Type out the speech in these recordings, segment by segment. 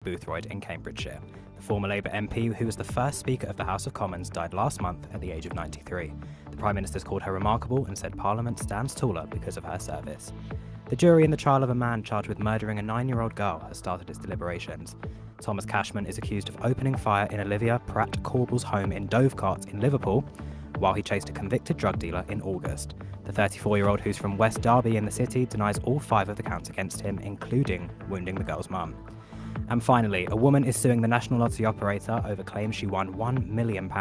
Boothroyd in Cambridgeshire. The former Labour MP, who was the first Speaker of the House of Commons, died last month at the age of 93. The Prime Minister's called her remarkable and said Parliament stands taller because of her service. The jury in the trial of a man charged with murdering a 9-year-old girl has started its deliberations. Thomas Cashman is accused of opening fire in Olivia Pratt-Corbell's home in Dovecot in Liverpool while he chased a convicted drug dealer in August. The 34-year-old, who's from West Derby in the city, denies all 5 of the counts against him, including wounding the girl's mum. And finally, a woman is suing the National Lottery operator over claims she won £1 million.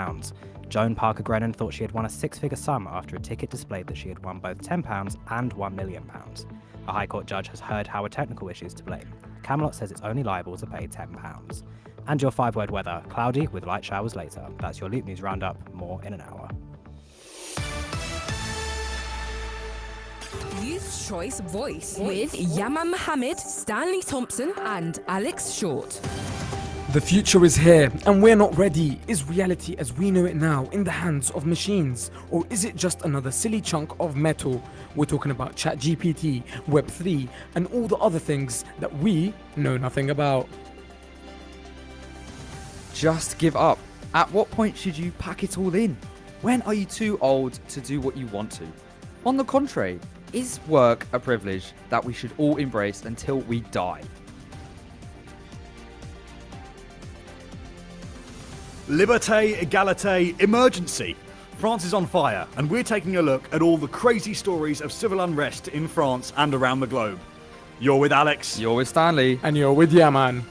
Joan Parker Grennan thought she had won a 6-figure sum after a ticket displayed that she had won both £10 and £1 million. A High Court judge has heard how a technical issue is to blame. Camelot says it's only liable to pay £10. And your 5-word weather: cloudy with light showers later. That's your Loop News Roundup. More in an hour. Youth Choice Voice with Yaman Mohammed, Stanley Thompson and Alex Short. The future is here and we're not ready. Is reality as we know it now in the hands of machines? Or is it just another silly chunk of metal? We're talking about ChatGPT, Web3 and all the other things that we know nothing about. Just give up. At what point should you pack it all in? When are you too old to do what you want to? On the contrary, is work a privilege that we should all embrace until we die? Liberté, égalité, emergency. France is on fire, and we're taking a look at all the crazy stories of civil unrest in France and around the globe. You're with Alex. You're with Stanley. And you're with Yaman.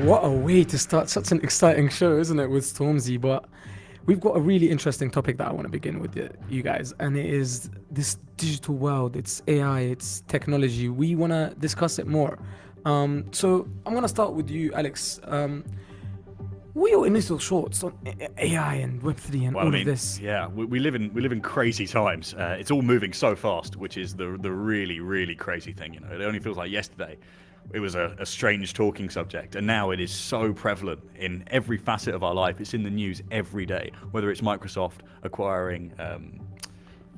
What a way to start such an exciting show, isn't it, with Stormzy? But we've got a really interesting topic that I want to begin with you guys, and it is this digital world. It's AI, it's technology. We want to discuss it more. So I'm going to start with you, Alex. What are your initial thoughts on AI and Web3 and all of this? Yeah, we live in crazy times. It's all moving so fast, which is the really, really crazy thing. You know, it only feels like yesterday it was a strange talking subject, and now it is so prevalent in every facet of our life. It's in the news every day, whether it's Microsoft acquiring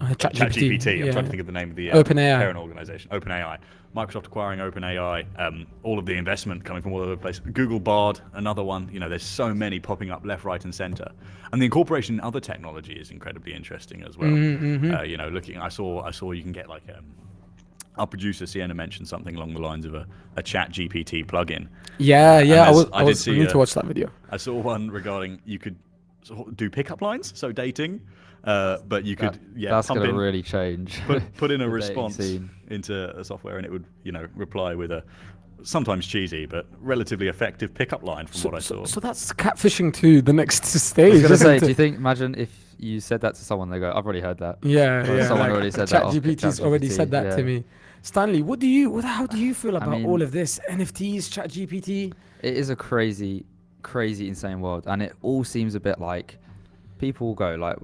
ChatGPT. I'm trying to think of the name of the OpenAI parent organization, OpenAI. Microsoft acquiring OpenAI, all of the investment coming from all over the place. Google Bard, another one. You know, there's so many popping up left, right, and center. And the incorporation in other technology is incredibly interesting as well. You know, I saw you can get like our producer Sienna mentioned something along the lines of a ChatGPT plugin. Yeah. I need to watch that video. I saw one regarding you could do pickup lines, so dating. But you could, that's going to really change. Put in a the response dating scene. into a software, and it would, you know, reply with a sometimes cheesy but relatively effective pickup line from what I saw. So that's catfishing to the next stage. I was going to say, isn't do you it? think? Imagine if you said that to someone, they go, "I've already heard that." Yeah. Someone already said that. ChatGPT's already said that to me. Stanley, how do you feel about all of this? NFTs, ChatGPT. It is a crazy, insane world, and it all seems a bit like. People go like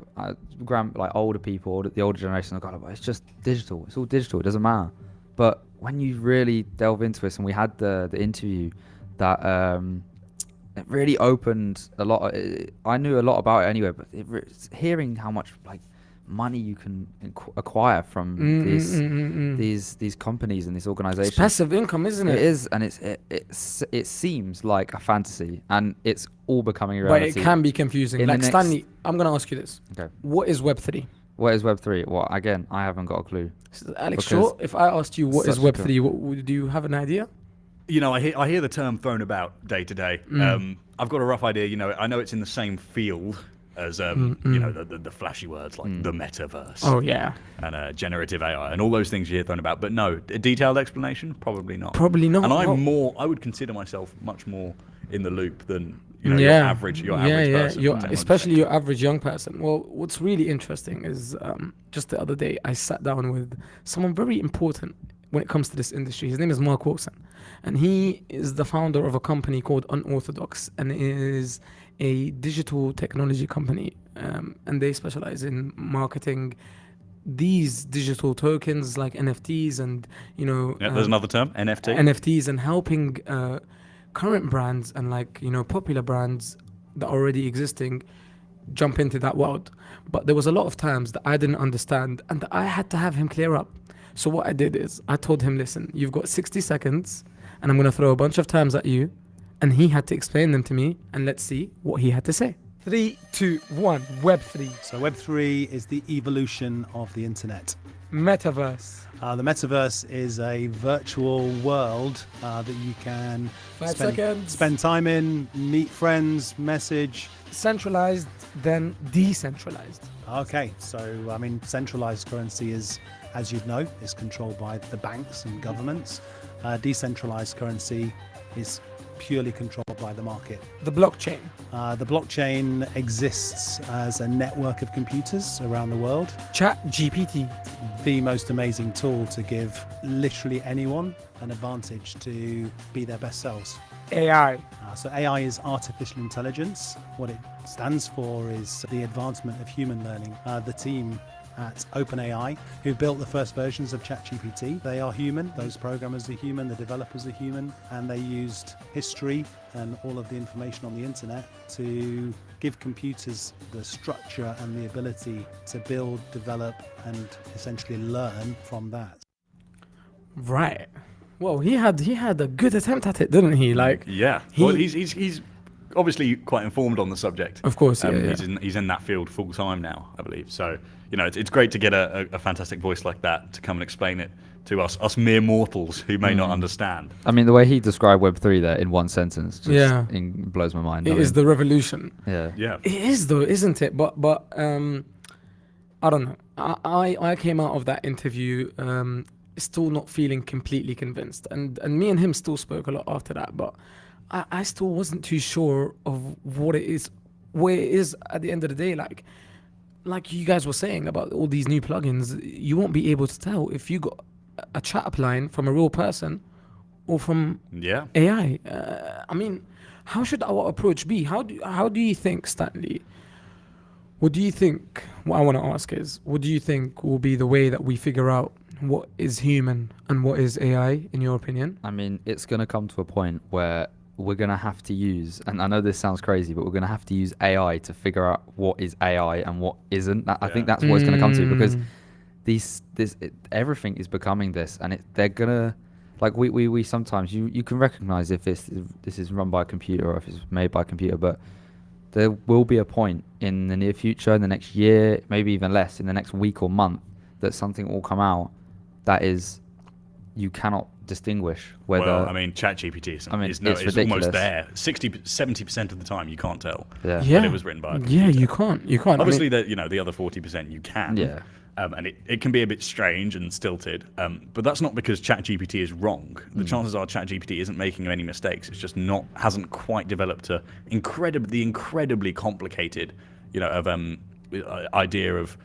older people, the older generation, they go, it's just digital. It's all digital. It doesn't matter. But when you really delve into this, and we had the interview, that it really opened a lot. I knew a lot about it anyway, but hearing how much like money you can acquire from these companies and these organizations. It's passive income, isn't it? It is, and it seems like a fantasy, and it's all becoming reality. But it can be confusing. Like Stanley, I'm gonna ask you this. Okay. What is Web3? What is Web3? Well, again, I haven't got a clue. Alex, sure. If I asked you what is Web3, do you have an idea? You know, I hear the term thrown about day to day. I've got a rough idea. You know, I know it's in the same field as you know, the flashy words like the metaverse. Oh yeah. And generative AI and all those things you hear thrown about. But no, a detailed explanation, probably not. Probably not. And I would consider myself much more in the loop than your average person. Especially your average young person. Well, what's really interesting is just the other day I sat down with someone very important when it comes to this industry. His name is Mark Wilson, and he is the founder of a company called Unorthodox, and it is a digital technology company, and they specialize in marketing these digital tokens like NFTs and, you know... there's another term, NFT. NFTs, and helping current brands and, like, you know, popular brands that are already existing jump into that world. But there was a lot of times that I didn't understand and that I had to have him clear up. So what I did is I told him, listen, you've got 60 seconds and I'm going to throw a bunch of terms at you. And he had to explain them to me, and let's see what he had to say. 3, 2, 1, Web3. So Web3 is the evolution of the internet. Metaverse. The metaverse is a virtual world that you can spend time in, meet friends, message. Centralized, then decentralized. Okay, so I mean, centralized currency is, as you'd know, is controlled by the banks and governments. Decentralized currency is purely controlled by the market. The blockchain. The blockchain exists as a network of computers around the world. ChatGPT. The most amazing tool to give literally anyone an advantage to be their best selves. AI. So AI is artificial intelligence. What it stands for is the advancement of human learning. The team at OpenAI, who built the first versions of ChatGPT. They are human, those programmers are human, the developers are human, and they used history and all of the information on the internet to give computers the structure and the ability to build, develop, and essentially learn from that. Right. Well, he had a good attempt at it, didn't he? Like, yeah. Well, he's obviously quite informed on the subject. Of course, He's in that field full time now, I believe. So, you know, it's great to get a fantastic voice like that to come and explain it to us mere mortals who may not understand. I mean, the way he described Web3 there in one sentence just blows my mind. It is the revolution. Yeah. It is though, isn't it? But I don't know. I came out of that interview still not feeling completely convinced, and me and him still spoke a lot after that, but I still wasn't too sure of what it is, where it is at the end of the day. Like you guys were saying about all these new plugins, you won't be able to tell if you got a chat up line from a real person or from Yeah. AI. I mean, how should our approach be? How do you think, Stanley? What do you think? What I want to ask is, what do you think will be the way that we figure out what is human and what is AI, in your opinion? I mean, it's going to come to a point where we're going to have to use, and I know this sounds crazy, but we're going to have to use AI to figure out what is AI and what isn't. I think that's what it's going to come to, because everything is becoming this, and they're going to, like we sometimes, you can recognize if this is run by a computer or if it's made by a computer, but there will be a point in the near future, in the next year, maybe even less, in the next week or month, that something will come out that is, you cannot distinguish whether. Well, I mean, ChatGPT is it's almost ridiculous. there. 70% of the time you can't tell Yeah. Yeah, that it was written by a yeah, computer. you can't. Obviously, the other 40% you can. Yeah. And it can be a bit strange and stilted, but that's not because ChatGPT is wrong. The chances are ChatGPT isn't making any mistakes. It's just hasn't quite developed the incredibly complicated, idea of,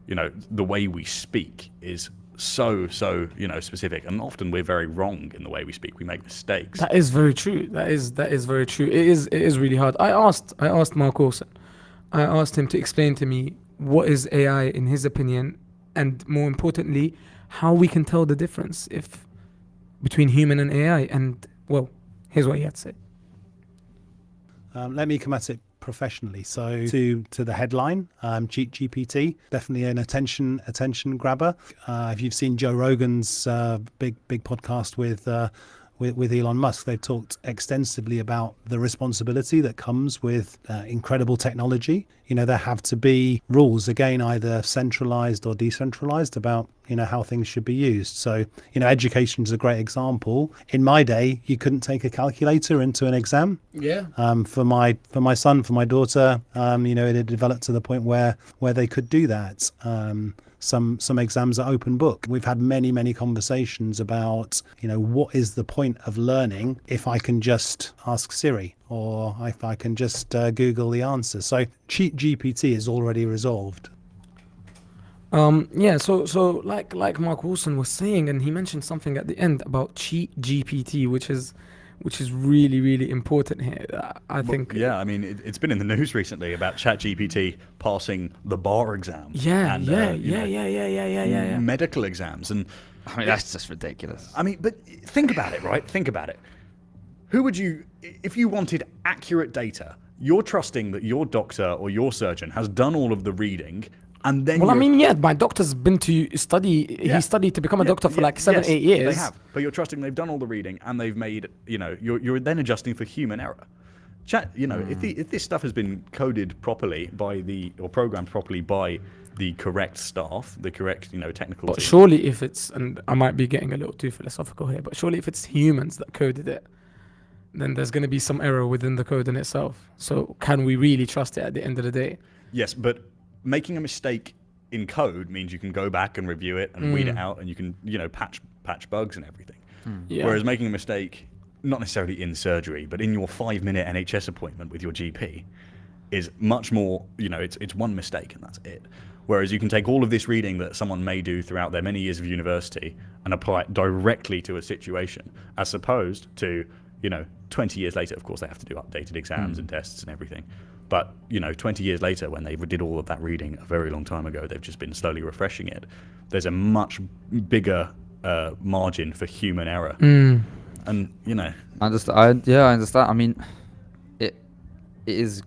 the way we speak is so specific, and often we're very wrong in the way we speak. We make mistakes. That is very true. That is very true. It is really hard. I asked Mark Olsen. I asked him to explain to me what is AI in his opinion, and more importantly, how we can tell the difference between human and AI. And well, here's what he had to say. Let me come at it professionally. So to the headline, Cheat GPT, definitely an attention grabber. If you've seen Joe Rogan's big podcast with Elon Musk, they've talked extensively about the responsibility that comes with incredible technology. There have to be rules, again, either centralized or decentralized, about how things should be used. So education is a great example. In my day, you couldn't take a calculator into an exam. Yeah. For my son, for my daughter, it had developed to the point where they could do that. Some exams are open book. We've had many conversations about, what is the point of learning if I can just ask Siri, or if I can just Google the answer. So Cheat GPT is already resolved. Yeah, so like Mark Wilson was saying, and he mentioned something at the end about Cheat GPT, which is really important here. I think. Yeah, I mean, it's been in the news recently about ChatGPT passing the bar exam. Yeah, and, yeah. medical exams, and I mean, that's just ridiculous. I mean, but think about it, right? Think about it. Who would you, if you wanted accurate data, you're trusting that your doctor or your surgeon has done all of the reading, and then. Well, I mean, yeah, my doctor's been to study. Yeah. He studied to become a doctor for like 7-8 yes, years. They have, but you're trusting they've done all the reading and they've made. You're then adjusting for human error. If this stuff has been coded properly or programmed properly by the correct staff, the correct technical But team. surely, if it's, and I might be getting a little too philosophical here, but surely if it's humans that coded it, then there's going to be some error within the code in itself. So can we really trust it at the end of the day? Yes, but making a mistake in code means you can go back and review it and weed it out, and you can patch bugs and everything. Yeah. Whereas making a mistake, not necessarily in surgery, but in your 5-minute NHS appointment with your GP, is much more. It's one mistake and that's it. Whereas you can take all of this reading that someone may do throughout their many years of university and apply it directly to a situation, as opposed to 20 years later. Of course, they have to do updated exams and tests and everything. But 20 years later, when they did all of that reading a very long time ago, they've just been slowly refreshing it. There's a much bigger margin for human error, and I understand. I understand. I mean, it is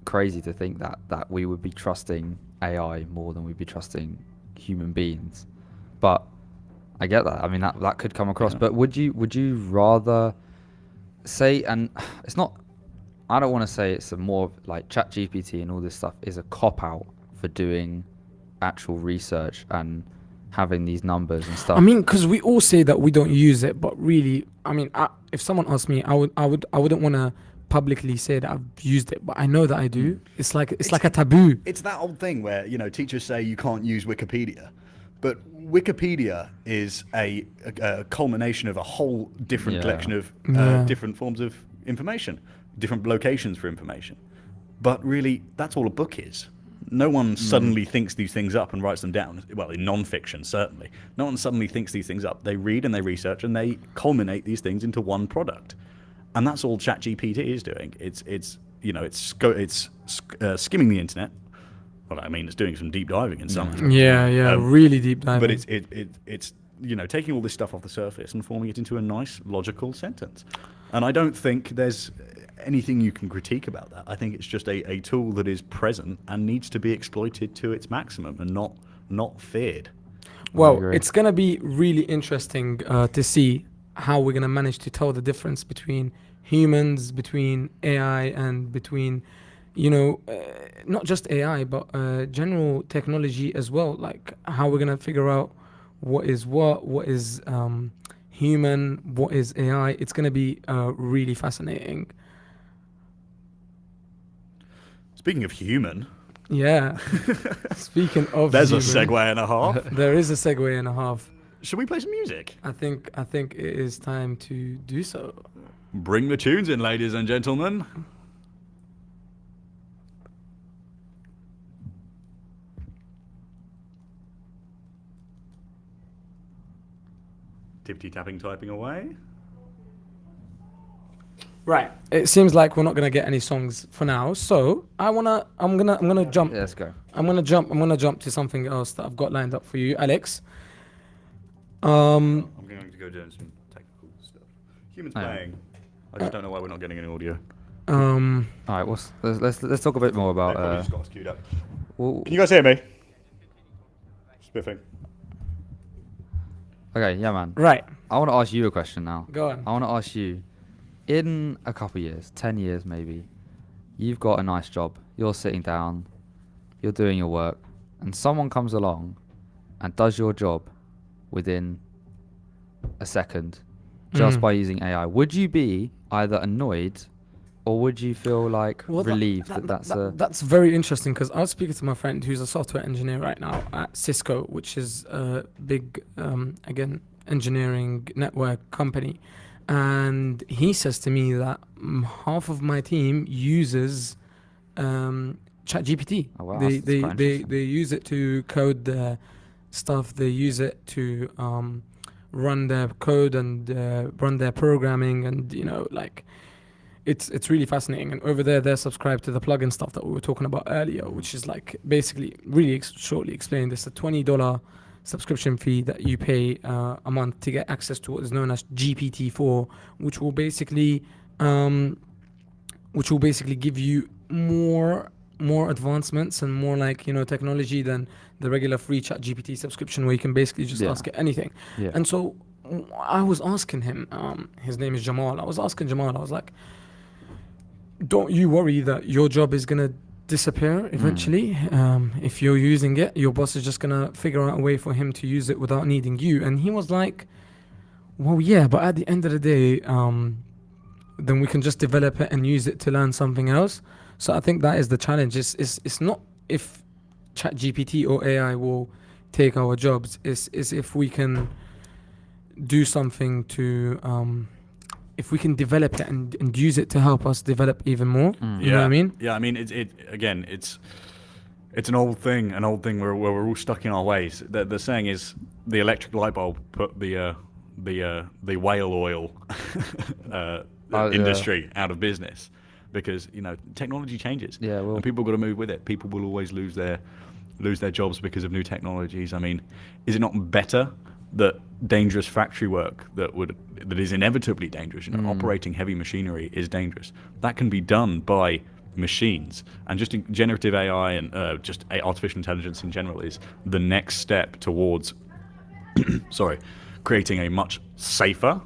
crazy to think that we would be trusting AI more than we'd be trusting human beings. But I get that. I mean, that could come across. Yeah. But would you rather say, and it's not. I don't want to say it's a more like ChatGPT and all this stuff is a cop-out for doing actual research and having these numbers and stuff. I mean, because we all say that we don't use it, but really, I mean, if someone asked me, I wouldn't want to publicly say that I've used it, but I know that I do. It's like a taboo. It's that old thing where teachers say you can't use Wikipedia, but Wikipedia is a culmination of a whole different collection of different forms of information, different locations for information. But really, that's all a book is. No one suddenly thinks these things up and writes them down. Well, in non-fiction, certainly. No one suddenly thinks these things up. They read and they research and they culminate these things into one product. And that's all ChatGPT is doing. It's skimming the internet. Well, I mean, it's doing some deep diving in some aspects. Yeah, really deep diving. But it's taking all this stuff off the surface and forming it into a nice, logical sentence. And I don't think there's anything you can critique about that. I think it's just a tool that is present and needs to be exploited to its maximum and not feared. Well, agree. it's going to be really interesting to see how we're going to manage to tell the difference between humans, between AI, and between, not just AI, but general technology as well. Like how we're going to figure out what is human, what is AI. It's going to be really fascinating. Speaking of human, Yeah. Speaking of there's a human, segue and a half. There is a segue and a half. Should we play some music? I think it is time to do so. Bring the tunes in, ladies and gentlemen. Tippity tapping, typing away. Right. It seems like we're not gonna get any songs for now. So I'm gonna jump. Yeah, let's go. I'm gonna jump to something else that I've got lined up for you, Alex. I'm going to go doing some technical stuff. Humans Oh, yeah. playing. I just don't know why we're not getting any audio. All right, let's talk a bit more They've probably about. just got us queued up. Well, Can you guys hear me? Spiffing. okay, yeah, man. Right. I want to ask you a question now. Go on. I want to ask you, in a couple years, 10 years maybe, you've got a nice job. You're sitting down, you're doing your work, and someone comes along and does your job within a second just by using AI. Would you be either annoyed or would you feel like Well, relieved that's that's very interesting because I was speaking to my friend who's a software engineer right now at Cisco, which is a big, again, engineering network company. And he says to me that half of my team uses ChatGPT. Oh, wow, They that's quite interesting. use it to code their stuff. They use it to run their code and run their programming, and it's really fascinating. And over there, they're subscribed to the plugin stuff that we were talking about earlier, which is like basically really shortly explained. It's a $20 subscription fee that you pay a month to get access to what is known as GPT-4, which will basically give you more advancements and more technology than the regular free ChatGPT subscription, where you can basically just Yeah. ask it anything. Yeah. And so I was asking him, his name is Jamal. I was asking Jamal, I was like, don't you worry that your job is going to disappear eventually? If you're using it, your boss is just going to figure out a way for him to use it without needing you. And he was like, well, yeah, but at the end of the day, then we can just develop it and use it to learn something else. So I think that is the challenge. It's not if ChatGPT or AI will take our jobs. It's if we can do something to, if we can develop it and use it to help us develop even more. You know what I mean? Yeah, I mean, it's an old thing where we're all stuck in our ways. The saying is the electric light bulb put the whale oil industry out of business, because technology changes. Yeah, well, and people got to move with it. People will always lose their jobs because of new technologies. I mean, is it not better that dangerous factory work that is inevitably dangerous, operating heavy machinery is dangerous, that can be done by machines? And just generative AI and just artificial intelligence in general is the next step towards creating a much safer,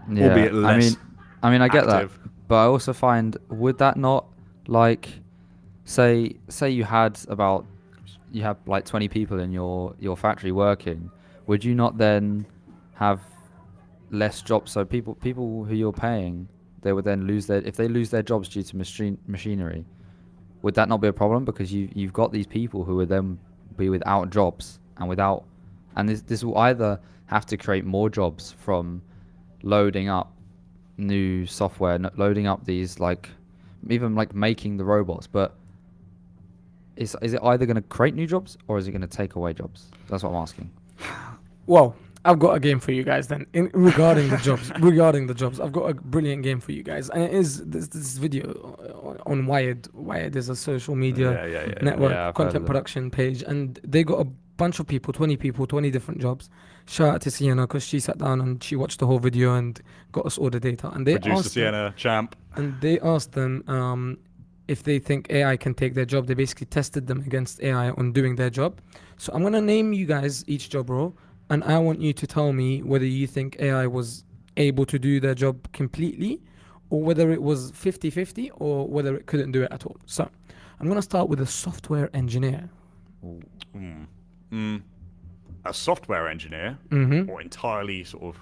albeit less I get active. that, but I also find, would that not, like, say you had like 20 people in your factory working, would you not then have less jobs? So people who you're paying, they would then lose their jobs due to machinery. Would that not be a problem? Because you've got these people who would then be without jobs and this will either have to create more jobs from loading up new software, loading up these like, even like making the robots, but is it either going to create new jobs or is it going to take away jobs? That's what I'm asking. Well, I've got a game for you guys then. Regarding the jobs, I've got a brilliant game for you guys, and it is this video on Wired. Wired is a social media Yeah. network Yeah, I've heard of content that. production page, and they got a bunch of people, 20 people, 20 different jobs. Shout out to Sienna because she sat down and she watched the whole video and got us all the data. And they Producer asked them, Sienna, champ. if they think AI can take their job. They basically tested them against AI on doing their job. So I'm gonna name you guys each job role, and I want you to tell me whether you think AI was able to do their job completely, or whether it was 50-50, or whether it couldn't do it at all. So I'm gonna start with a software engineer. A software engineer, Mm-hmm. or entirely sort of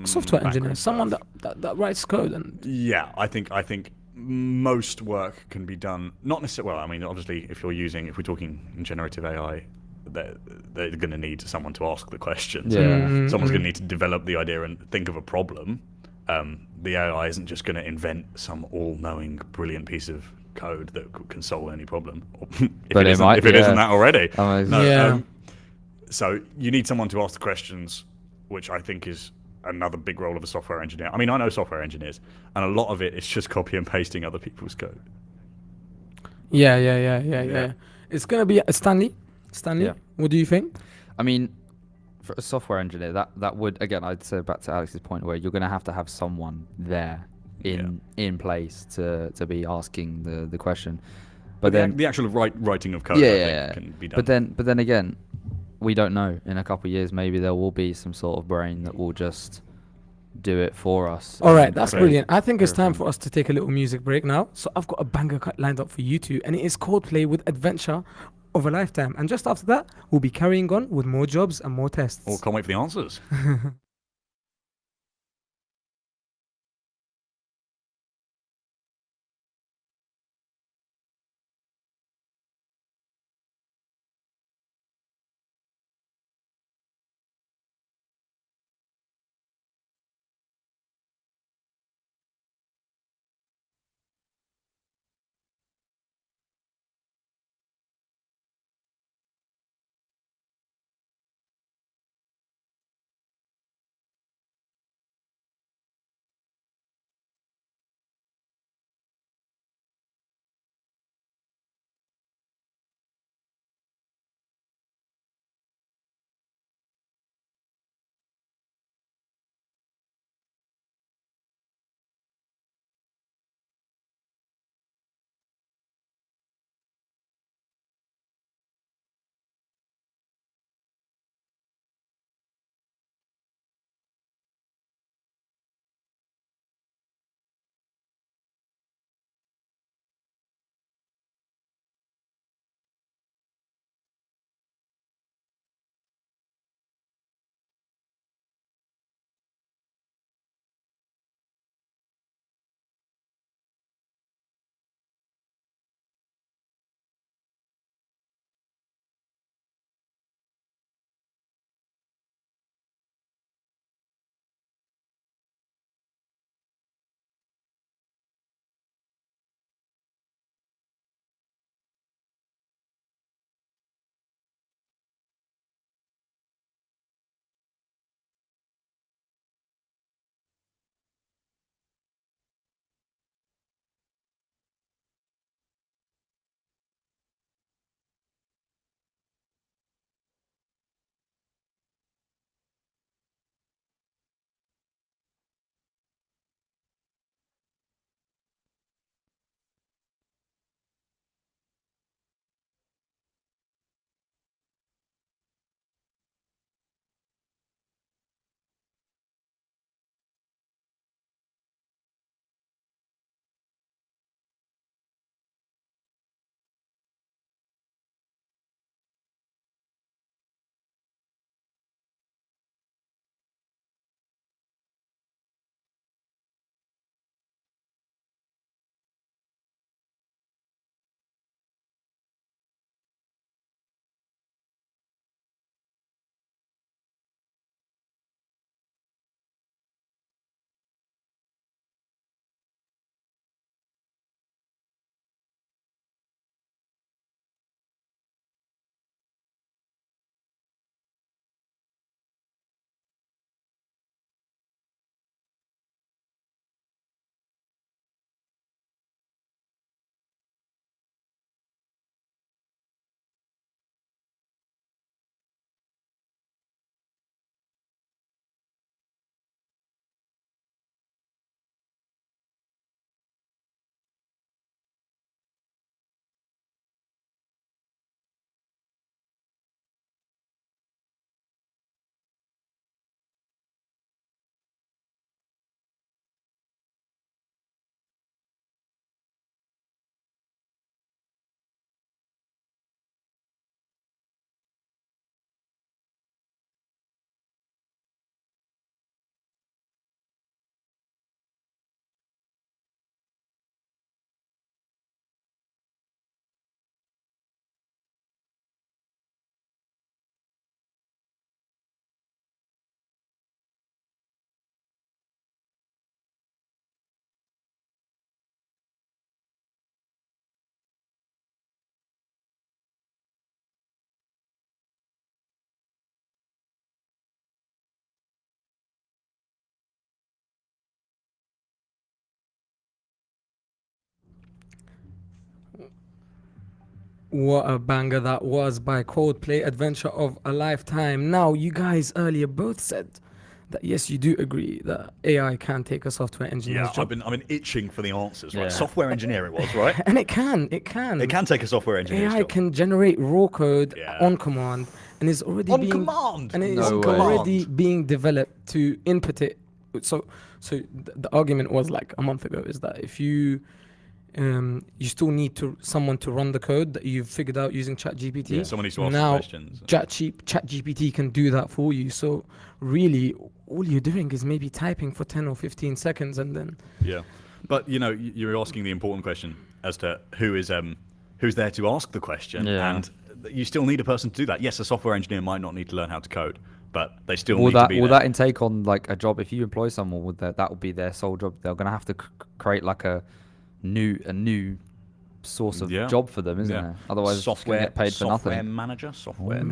Software engineer, background someone stuff. that writes code and Yeah, I think most work can be done. Not necessarily. Well, I mean, obviously, if we're talking generative AI, they're going to need someone to ask the questions. Yeah. Someone's going to need to develop the idea and think of a problem. The AI isn't just going to invent some all-knowing, brilliant piece of code that can solve any problem. But it might, if it isn't yeah. that already. No, Yeah. so you need someone to ask the questions, which I think is another big role of a software engineer. I mean, I know software engineers, and a lot of it is just copy and pasting other people's code. yeah. It's gonna be Stanley. Yeah. What do you think? I mean, for a software engineer, that would, again, I'd say back to Alex's point, where you're going to have someone there in place to be asking the question. But then the actual writing of code, Yeah, I yeah, think, can be done. but then again, we don't know. In a couple of years, maybe there will be some sort of brain that will just do it for us. All right, and that's create brilliant. I think it's time everything. for us to take a little music break now. So I've got a banger cut lined up for you two, and it is Coldplay with Adventure of a Lifetime. And just after that, we'll be carrying on with more jobs and more tests. Or can't wait for the answers. What a banger that was by Coldplay, Adventure of a Lifetime. Now, you guys earlier both said that yes, you do agree that AI can take a software engineer's Yeah, job. I've been itching for the answers. Right, Yeah. software engineer it was, right? And it can. It can. It can take a software engineer's AI job. can generate raw code Yeah. on command and is already On being command? and it No is way. already being developed to input it. So the argument was like a month ago is that if you still need someone to run the code that you've figured out using ChatGPT. Yeah, someone needs to ask the Now questions. ChatGPT can do that for you. So really, all you're doing is maybe typing for 10 or 15 seconds and then Yeah, but you're asking the important question as to who's there to ask the question, Yeah. and you still need a person to do that. Yes, a software engineer might not need to learn how to code, but they still Will need to that be will there. that intake on like a job? If you employ someone, would that will be their sole job? They're gonna have to create like a new source of Yeah. job for them, isn't Yeah. it? Otherwise, it's just gonna get paid for software nothing. manager,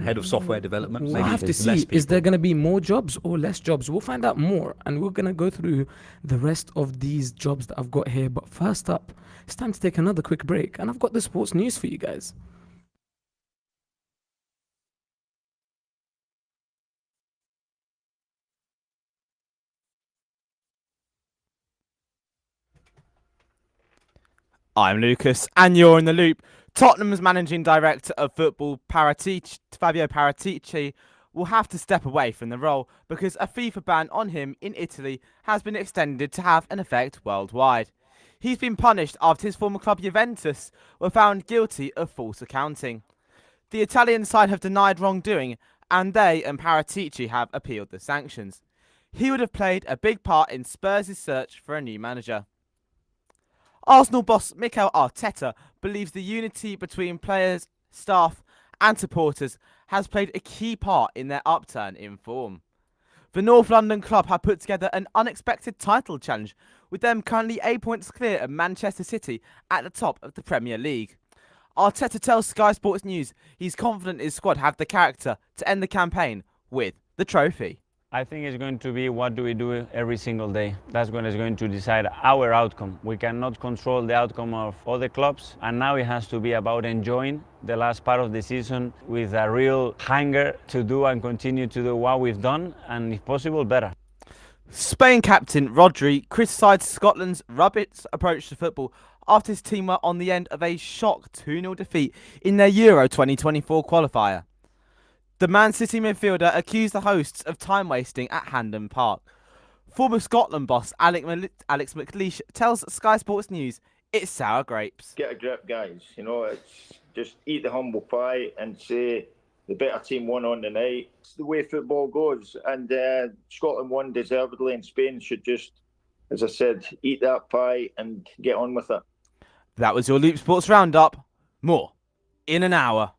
head of software development. we'll maybe have to less see, is there people. going to be more jobs or less jobs? We'll find out more, and we're going to go through the rest of these jobs that I've got here. But first up, it's time to take another quick break, and I've got the sports news for you guys. I'm Lucas, and you're in the loop. Tottenham's managing director of football, Fabio Paratici, will have to step away from the role because a FIFA ban on him in Italy has been extended to have an effect worldwide. He's been punished after his former club Juventus were found guilty of false accounting. The Italian side have denied wrongdoing, and they and Paratici have appealed the sanctions. He would have played a big part in Spurs' search for a new manager. Arsenal boss Mikel Arteta believes the unity between players, staff and supporters has played a key part in their upturn in form. The North London club have put together an unexpected title challenge, with them currently 8 points clear of Manchester City at the top of the Premier League. Arteta tells Sky Sports News he's confident his squad have the character to end the campaign with the trophy. I think it's going to be what do we do every single day. That's when it's going to decide our outcome. We cannot control the outcome of other clubs, and now it has to be about enjoying the last part of the season with a real hunger to do and continue to do what we've done, and if possible, better. Spain captain Rodri criticised Scotland's rubbish approach to football after his team were on the end of a shock 2-0 defeat in their Euro 2024 qualifier. The Man City midfielder accused the hosts of time wasting at Hampden Park. Former Scotland boss Alex McLeish tells Sky Sports News it's sour grapes. Get a grip, guys. It's just eat the humble pie and say the better team won on the night. It's the way football goes, and Scotland won deservedly, and Spain should just, as I said, eat that pie and get on with it. That was your Loop Sports Roundup. More in an hour.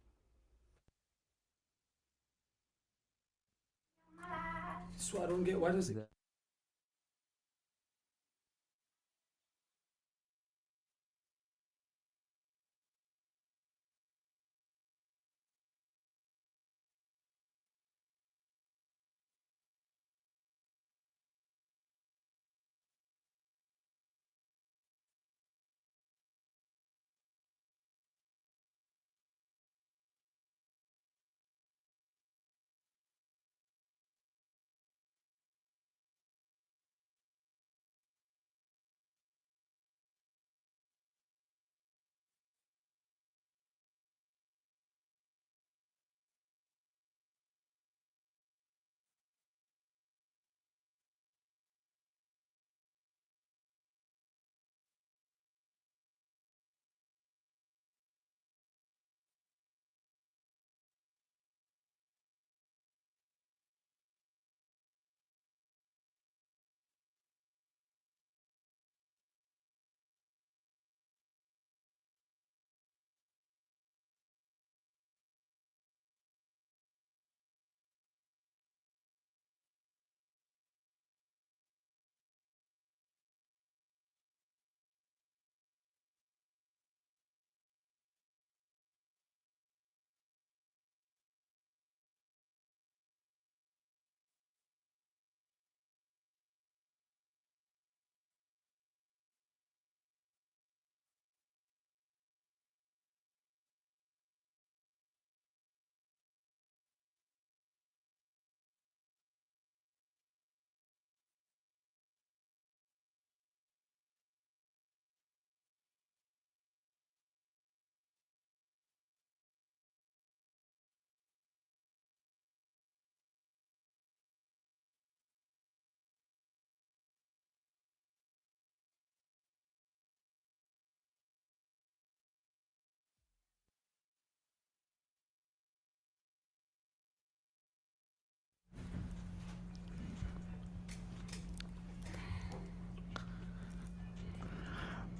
So I don't get, why does it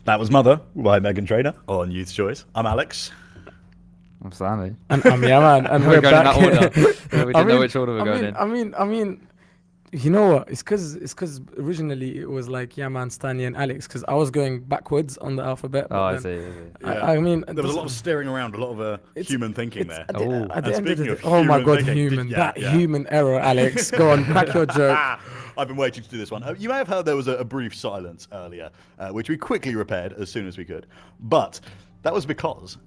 That was Mother by Megan Trainor on Youth Choice. I'm Alex. I'm Stanley. And Yaman, and We're we're going in back. that order. Yeah, we I didn't know mean- which order we're going in. I mean, you know what? It's because originally it was like Yaman, Stanley, and Alex. Because I was going backwards on the alphabet. Oh, but I then see. I mean, There was a lot of staring around, a lot of It's- human thinking there. At the, Oh. at And the end of speaking the of day, oh my human god, thinking, human! yeah, That yeah. human error, Alex. Go on, crack your joke. I've been waiting to do this one. You may have heard there was a brief silence earlier, which we quickly repaired as soon as we could. But that was because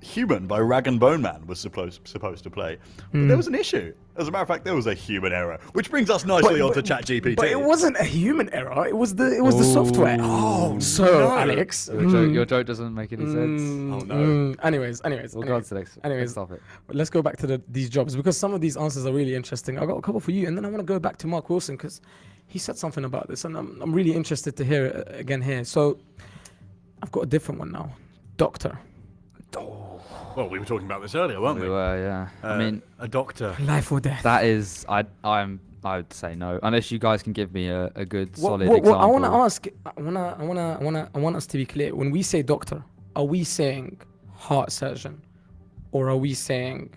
Human by Rag and Bone Man was supposed to play. But there was an issue. As a matter of fact, there was a human error, which brings us nicely onto ChatGPT. But it wasn't a human error. It was the software. Oh, So no. Alex, Your joke doesn't make any sense. Oh, no. Anyways, We'll go on to the next. anyways, Next topic. let's go back to these jobs because some of these answers are really interesting. I got a couple for you, and then I want to go back to Mark Wilson because he said something about this, and I'm really interested to hear it again here. So I've got a different one now. Doctor, Well, we were talking about this earlier, weren't we? We were, yeah. I mean, a doctor. life or death. that is, I would say no, unless you guys can give me a good solid What example. I want to ask, I want us to be clear. When we say doctor, are we saying heart surgeon, or are we saying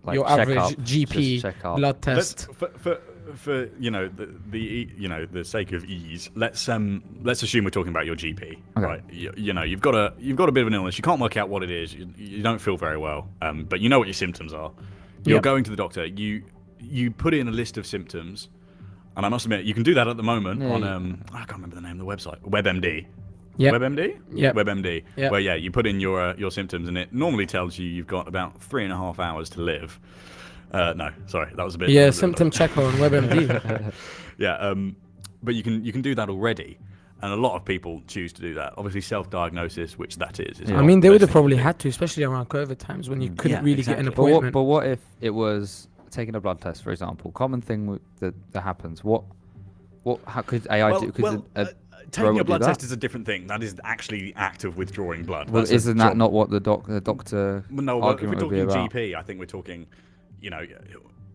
Like your check average up, GP just check up. blood Let's, test? for the sake of ease, let's assume we're talking about your GP, right? You've got a bit of an illness. You can't work out what it is. You don't feel very well, but you know what your symptoms are. You're Yep. going to the doctor. You put in a list of symptoms, and I must admit you can do that at the moment Yeah, on I can't remember the name of the website, WebMD. Yep. WebMD? Yep. WebMD. Yep. Where you put in your symptoms, and it normally tells you you've got about 3.5 hours to live. No, sorry, that was a bit. Yeah, symptom checker on WebMD. Yeah, but you can do that already, and a lot of people choose to do that. Obviously, self-diagnosis, which that is. I mean, they would have probably had to, especially around COVID times when you couldn't Yeah, really get an exactly. appointment. But what if it was taking a blood test, for example? Common thing that happens. How could AI do? Could taking robot a do blood that? test is a different thing. That is actually the act of withdrawing blood. Well, That's a isn't that job. not what the doctor Well, no, well, if we're argument would be talking about? GP, I think we're talking,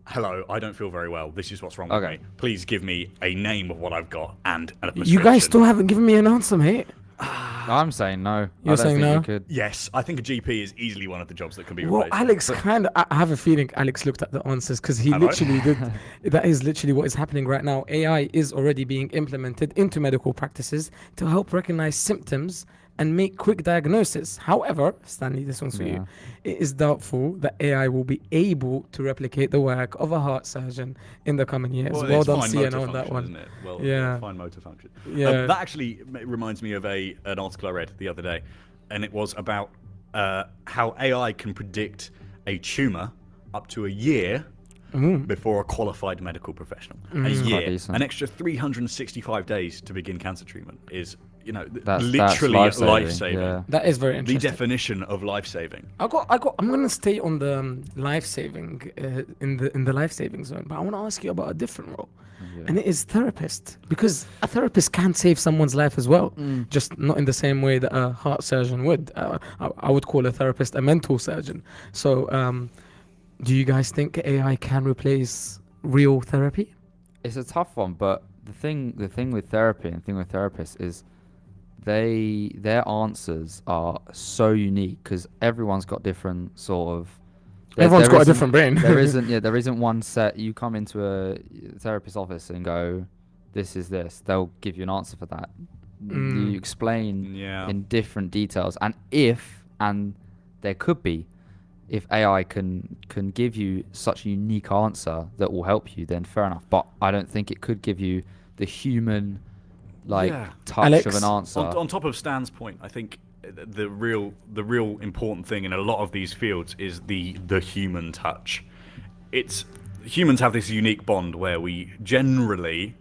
hello, I don't feel very well. This is what's wrong with Okay. me. Please give me a name of what I've got and a prescription. You guys still haven't given me an answer, mate. I'm saying no. You're I don't saying think no? You could. Yes, I think a GP is easily one of the jobs that can be Well, replaced. Alex I have a feeling Alex looked at the answers because he Have I? literally did. That is literally what is happening right now. AI is already being implemented into medical practices to help recognize symptoms and make quick diagnosis. However, Stanley, this one's for you. It is doubtful that AI will be able to replicate the work of a heart surgeon in the coming years. Well it's done, fine CNO, motor on that function, one. Isn't it? Well, Yeah. fine motor function. Yeah. That actually reminds me of an article I read the other day, and it was about how AI can predict a tumor up to a year before a qualified medical professional. A Quite year, decent. an extra 365 days to begin cancer treatment is, That's literally life-saving, life-saving. yeah. That is very The interesting. definition of life-saving. I'm gonna stay on the life saving in the life saving zone, but I want to ask you about a different role, and it is therapist, because a therapist can save someone's life as well, just not in the same way that a heart surgeon would. I would call a therapist a mental surgeon. So, do you guys think AI can replace real therapy? It's a tough one, but the thing with therapy and the thing with therapists is their answers are so unique because everyone's got different sort of. Everyone's got a isn't- different brain. there isn't one set. You come into a therapist's office and go, "This is this." They'll give you an answer for that. You explain Yeah. in different details, and there could be, if AI can give you such a unique answer that will help you, then fair enough. But I don't think it could give you the human Yeah. touch Alex, of an answer. On top of Stan's point, I think the real important thing in a lot of these fields is the human touch. Humans have this unique bond where we generally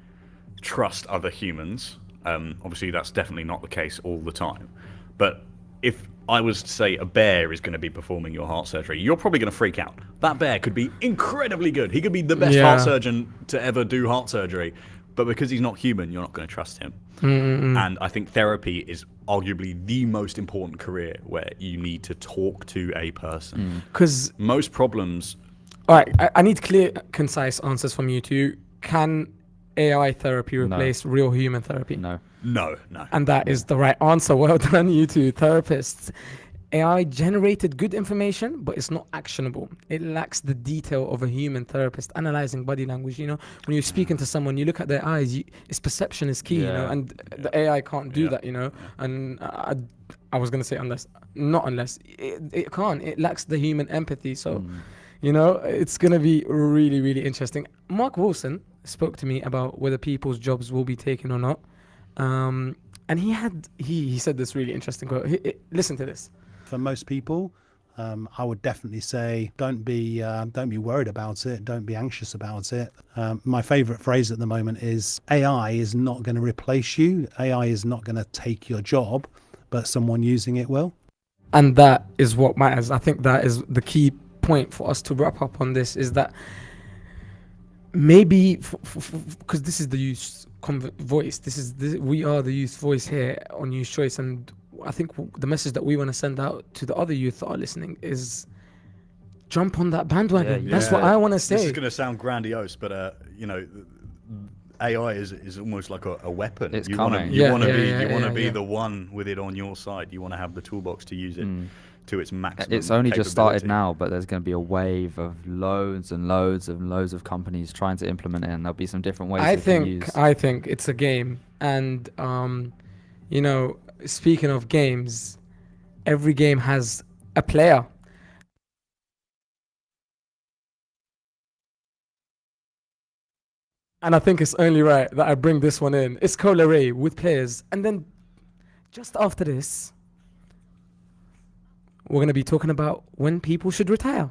trust other humans. Obviously, that's definitely not the case all the time. But if I was to say a bear is going to be performing your heart surgery, you're probably going to freak out. That bear could be incredibly good. He could be the best heart surgeon to ever do heart surgery. But because he's not human, you're not going to trust him. And I think therapy is arguably the most important career where you need to talk to a person. Because Most problems. all right, I need clear, concise answers from you two. Can AI therapy No. replace real human therapy? No. No. And that is the right answer. Well done, you two therapists. AI generated good information, but it's not actionable. It lacks the detail of a human therapist analyzing body language. You know, when you're speaking to someone, you look at their eyes. Its perception is key. You know, Yeah. and the AI can't do Yeah. that. You know, and I was gonna say not unless it can't. It lacks the human empathy. So, you know, it's gonna be really, really interesting. Mark Wilson spoke to me about whether people's jobs will be taken or not, and he said this really interesting quote. Listen to this. For most people, I would definitely say don't be worried about it. Don't be anxious about it. My favourite phrase at the moment is AI is not going to replace you. AI is not going to take your job, but someone using it will. And that is what matters. I think that is the key point for us to wrap up on this, is that maybe because this is the youth's voice, we are the youth voice here on Youth Choice, and I think the message that we want to send out to the other youth that are listening is jump on that bandwagon. That's what I want to say. This is going to sound grandiose, but you know, AI is almost like a weapon. It's you coming. want to be Yeah. the one with it on your side. You want to have the toolbox to use it to its maximum. It's only just started capability. now, but there's going to be a wave of loads and loads and loads of companies trying to implement it, and there'll be some different ways. I think it's a game, and you know, speaking of games, every game has a player. And I think it's only right that I bring this one in. It's Cola Ray with players. And then just after this, we're going to be talking about when people should retire.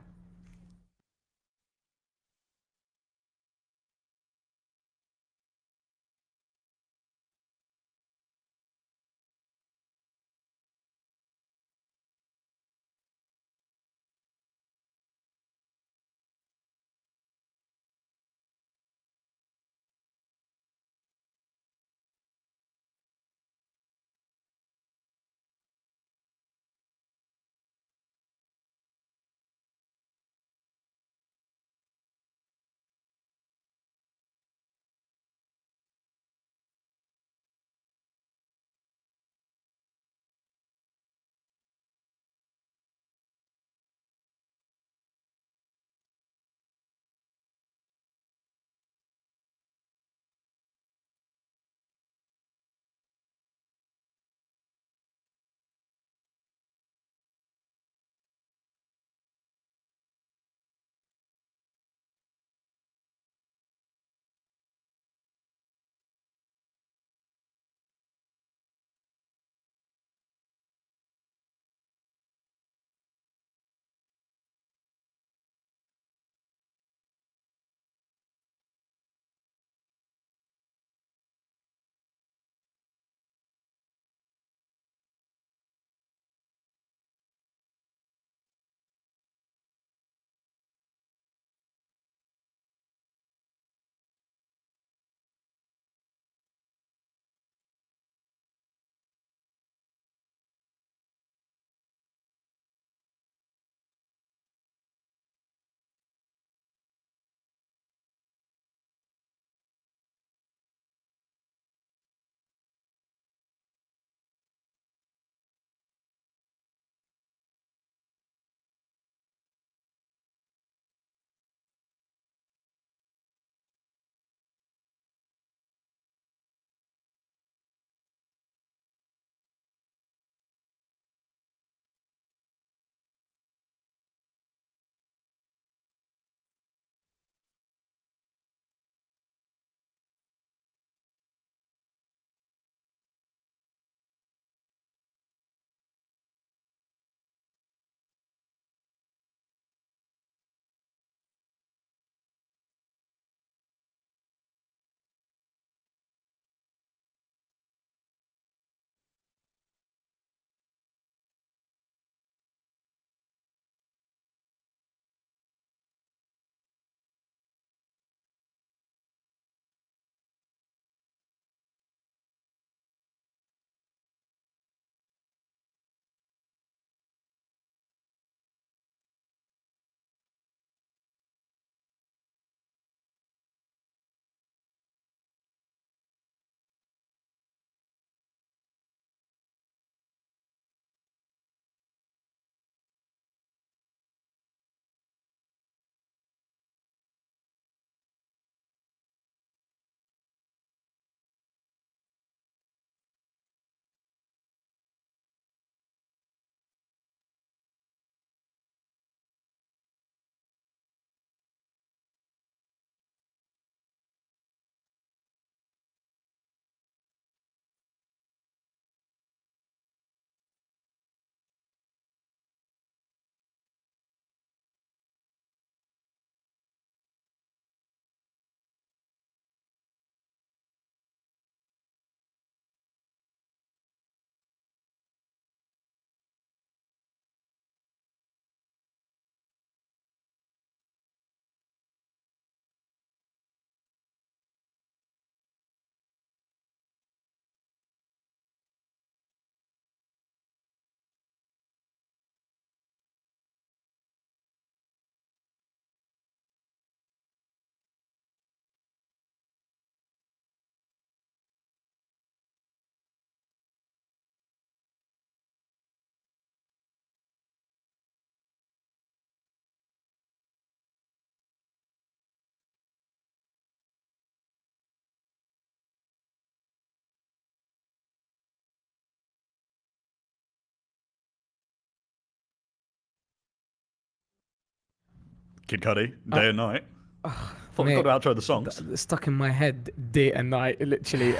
Kid Cudi, Day and Night. Thought we've mate, got to outro the songs. Stuck in my head day and night, literally.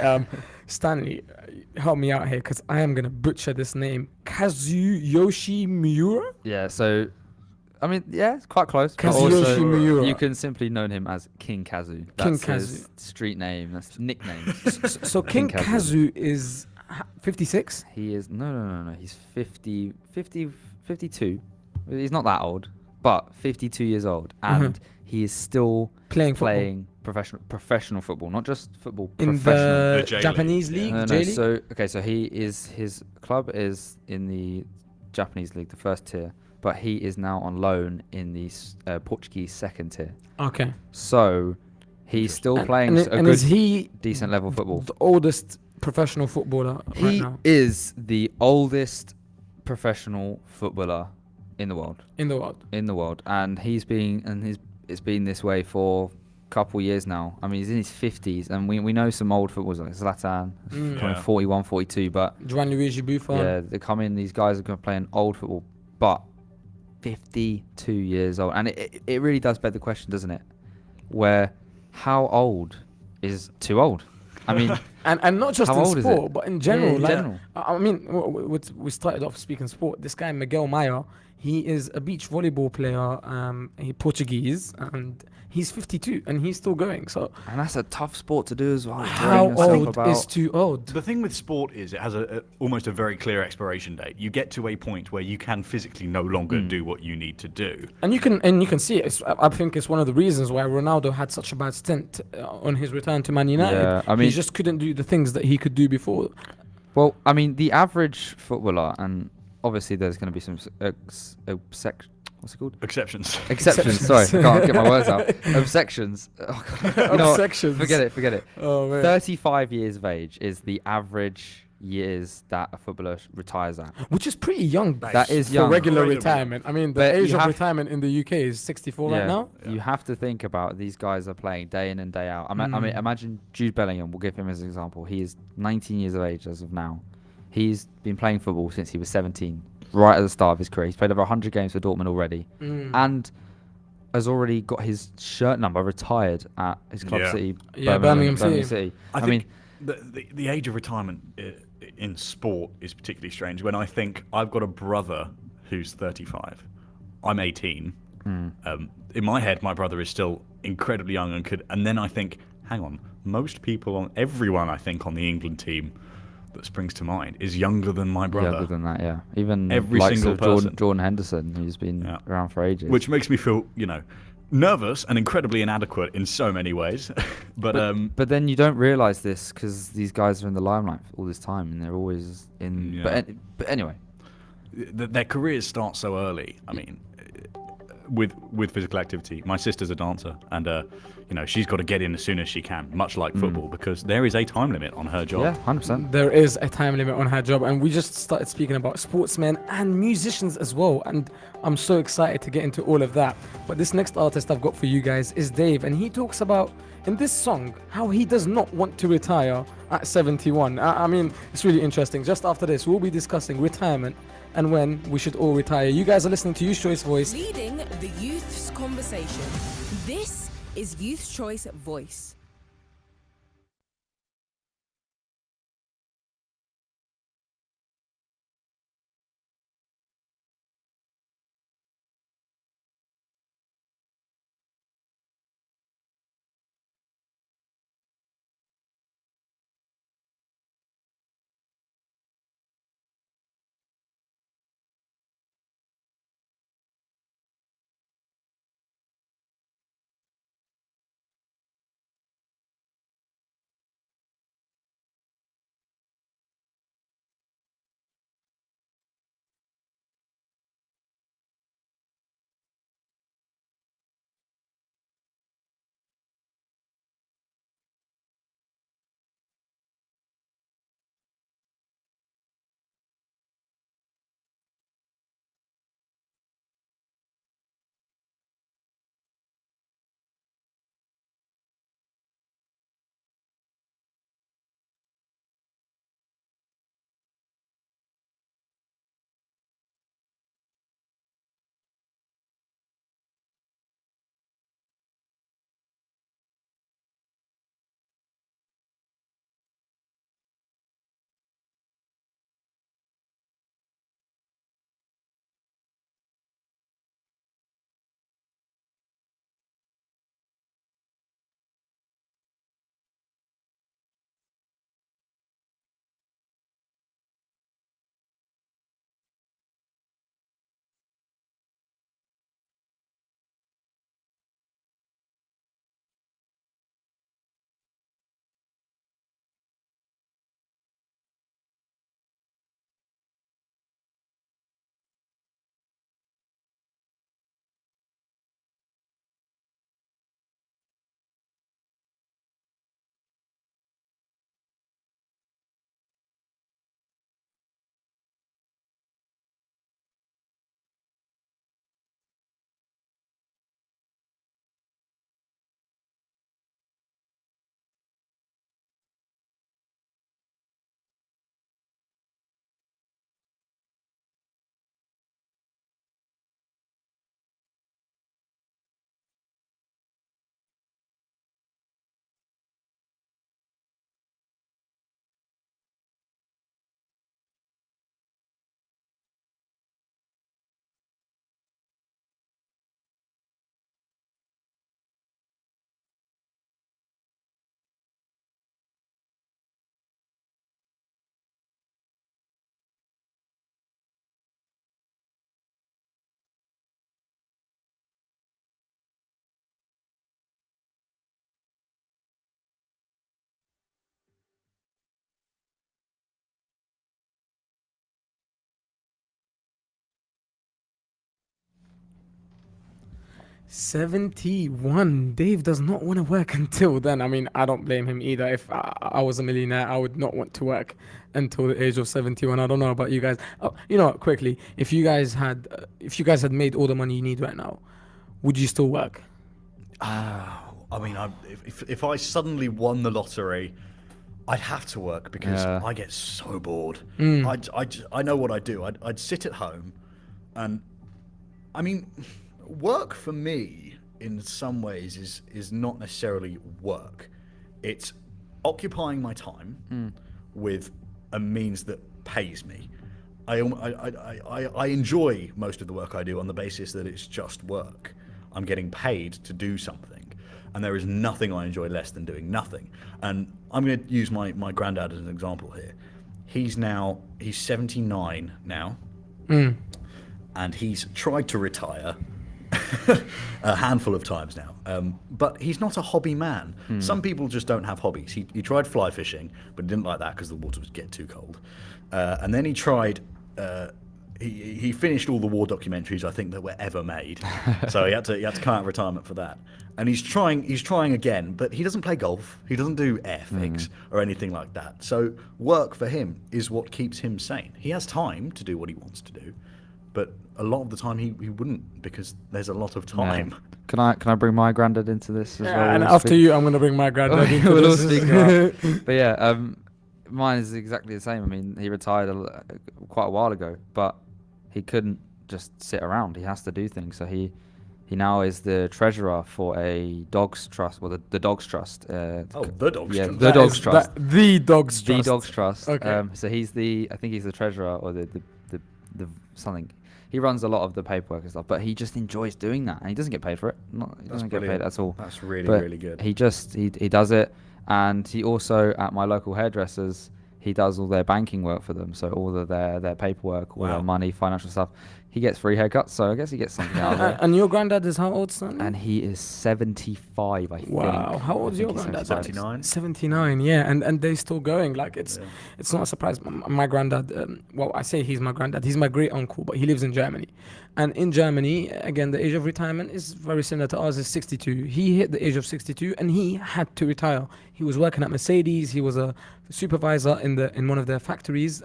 Stanley, help me out here because I am gonna butcher this name. Kazuyoshi Miura. Yeah, so I mean, yeah, it's quite close. But Kazuyoshi also, Miura. you can simply know him as King Kazu. King That's his Kazu. street name. That's nickname. So King King Kazu is 56. He is no. He's 52. He's not that old, but 52 years old, and he is still Playing football. playing professional football, not just football. In professional. The the J Japanese League, league, No, J no, League. so his club is in the Japanese league, the first tier, but he is now on loan in the Portuguese second tier. Okay. So he's still And- playing and a good, is he decent level football. the oldest professional footballer right He now is the oldest professional footballer in the world. in the world? And it's been this way for a couple years now. I mean, he's in his 50s, and we know some old footballers like Zlatan, coming Yeah. 41, 42, but Gianluigi Buffon. yeah, they come in, these guys are going to play old football, but 52 years old. And it really does beg the question, doesn't it? Where, how old is too old? I mean, And not just How in old is sport, it? but in general. Yeah, in like, general. I mean, we started off speaking sport. This guy Miguel Maia, he is a beach volleyball player. He Portuguese, and he's 52, and he's still going. So and that's a tough sport to do as well. how Worrying yourself old about- is too old? The thing with sport is it has almost a very clear expiration date. You get to a point where you can physically no longer do what you need to do. And you can see it. I think it's one of the reasons why Ronaldo had such a bad stint on his return to Man United. Yeah, I he mean- just couldn't do the things that he could do before. Well, I mean, the average footballer, and obviously there's going to be some what's it called? Exceptions. Exceptions. Sorry, I can't get my words out. Obsections. Oh, God. You know what? Obsections. Forget it. Oh man. 35 years of age is the average years that a footballer retires at. Which is pretty young That is for young. regular Incredibly retirement. I mean, the But age you of have- retirement in the UK is 64 right now. You have to think about these guys are playing day in and day out. I mean, imagine Jude Bellingham. We'll give him as an example. He is 19 years of age as of now. He's been playing football since he was 17, right at the start of his career. He's played over 100 games for Dortmund already, and has already got his shirt number retired at his club Yeah. city. Yeah, Birmingham City. I mean, think the age of retirement in sport is particularly strange. When I think I've got a brother who's 35, I'm 18. In my head, my brother is still incredibly young and then I think, hang on, everyone I think on the England team that springs to mind is younger than my brother. younger than that, yeah. Even Every likes single of person. Jordan Henderson, who's been Yeah. around for ages. Which makes me feel, nervous and incredibly inadequate in so many ways. But then you don't realise this because these guys are in the limelight all this time, and they're always in. Yeah. But anyway, their careers start so early. I mean, with physical activity. My sister's a dancer, and she's got to get in as soon as she can, much like football, because there is a time limit on her job. yeah, 100%. There is a time limit on her job, and we just started speaking about sportsmen and musicians as well. And I'm so excited to get into all of that. But this next artist I've got for you guys is Dave, and he talks about in this song how he does not want to retire at 71. I mean, it's really interesting. Just after this, we'll be discussing retirement and when we should all retire. You guys are listening to Youth Choice Voice. Leading the youth's conversation. This is Youth Choice Voice. 71. Dave does not want to work until then. I mean, I don't blame him either. If I was a millionaire, I would not want to work until the age of 71. I don't know about you guys. Oh, you know what, quickly, if you guys had made all the money you need right now, would you still work? I mean, if I suddenly won the lottery, I'd have to work because I get so bored. I know what I'd do. I'd sit at home, and I mean, work for me in some ways is not necessarily work. It's occupying my time with a means that pays me. I enjoy most of the work I do on the basis that it's just work. I'm getting paid to do something, and there is nothing I enjoy less than doing nothing. And I'm going to use my granddad as an example here. He's 79 now, and he's tried to retire a handful of times now, but he's not a hobby man. Some people just don't have hobbies. He tried fly fishing, but he didn't like that because the water was getting too cold. And then he tried. He finished all the war documentaries I think that were ever made, so he had to come out of retirement for that. And he's trying again, but he doesn't play golf. He doesn't do airfix or anything like that. So work for him is what keeps him sane. He has time to do what he wants to do, but a lot of the time he wouldn't because there's a lot of time. Yeah. Can I bring my granddad into this as well? And after you, I'm going to bring my granddad into we'll all this. speak about. But yeah, mine is exactly the same. I mean, he retired quite a while ago, but he couldn't just sit around. He has to do things. So he now is the treasurer for a dogs trust, well, the dogs trust. The dogs trust. The dogs trust. The dogs trust. The dogs trust. Okay. So I think he's the treasurer or the something. He runs a lot of the paperwork and stuff, but he just enjoys doing that, and he doesn't get paid for it. He doesn't get paid at all. That's really good. He does it, and he also at my local hairdressers. He does all their banking work for them, so all of their paperwork, all their money, financial stuff. He gets free haircuts, so I guess he gets something out of it. And your granddad is how old, son? And he is 75, I think. Wow, how old is your granddad? 79. 79, yeah, and they're still going. Like it's not a surprise. My granddad, well, I say he's my granddad. He's my great uncle, but he lives in Germany. And in Germany, again, the age of retirement is very similar to ours. Is 62. He hit the age of 62, and he had to retire. He was working at Mercedes. He was a supervisor in one of their factories.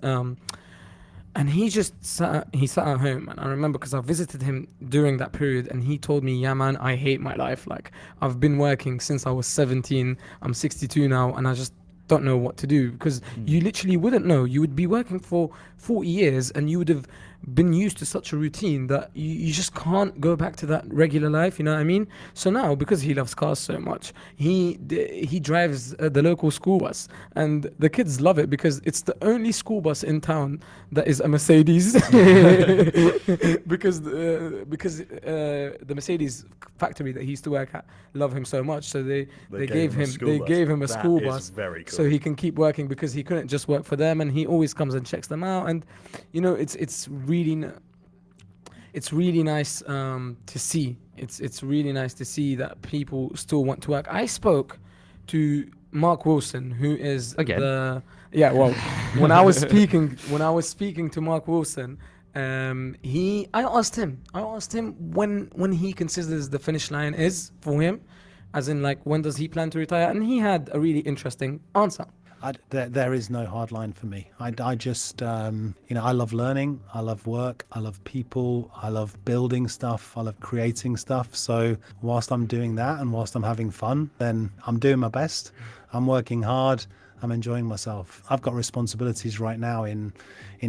And he just sat at home, and I remember because I visited him during that period, and he told me, yeah man, I hate my life. Like, I've been working since I was 17, I'm 62 now, and I just don't know what to do. Because you literally wouldn't know. You would be working for 40 years and you would have been used to such a routine that you just can't go back to that regular life, you know what I mean? So now, because he loves cars so much, he drives the local school bus, and the kids love it because it's the only school bus in town that is a Mercedes. because the Mercedes factory that he used to work at love him so much, so they gave him a school bus very cool. so he can keep working, because he couldn't just work for them, and he always comes and checks them out. And you know, it's really nice to see. It's really nice to see that people still want to work. I spoke to Mark Wilson, who is when I was speaking to Mark Wilson, I asked him when he considers the finish line is for him, as in like when does he plan to retire, and he had a really interesting answer. There is no hard line for me. I just, I love learning, I love work, I love people, I love building stuff, I love creating stuff. So whilst I'm doing that and whilst I'm having fun, then I'm doing my best. I'm working hard. I'm enjoying myself. I've got responsibilities right now in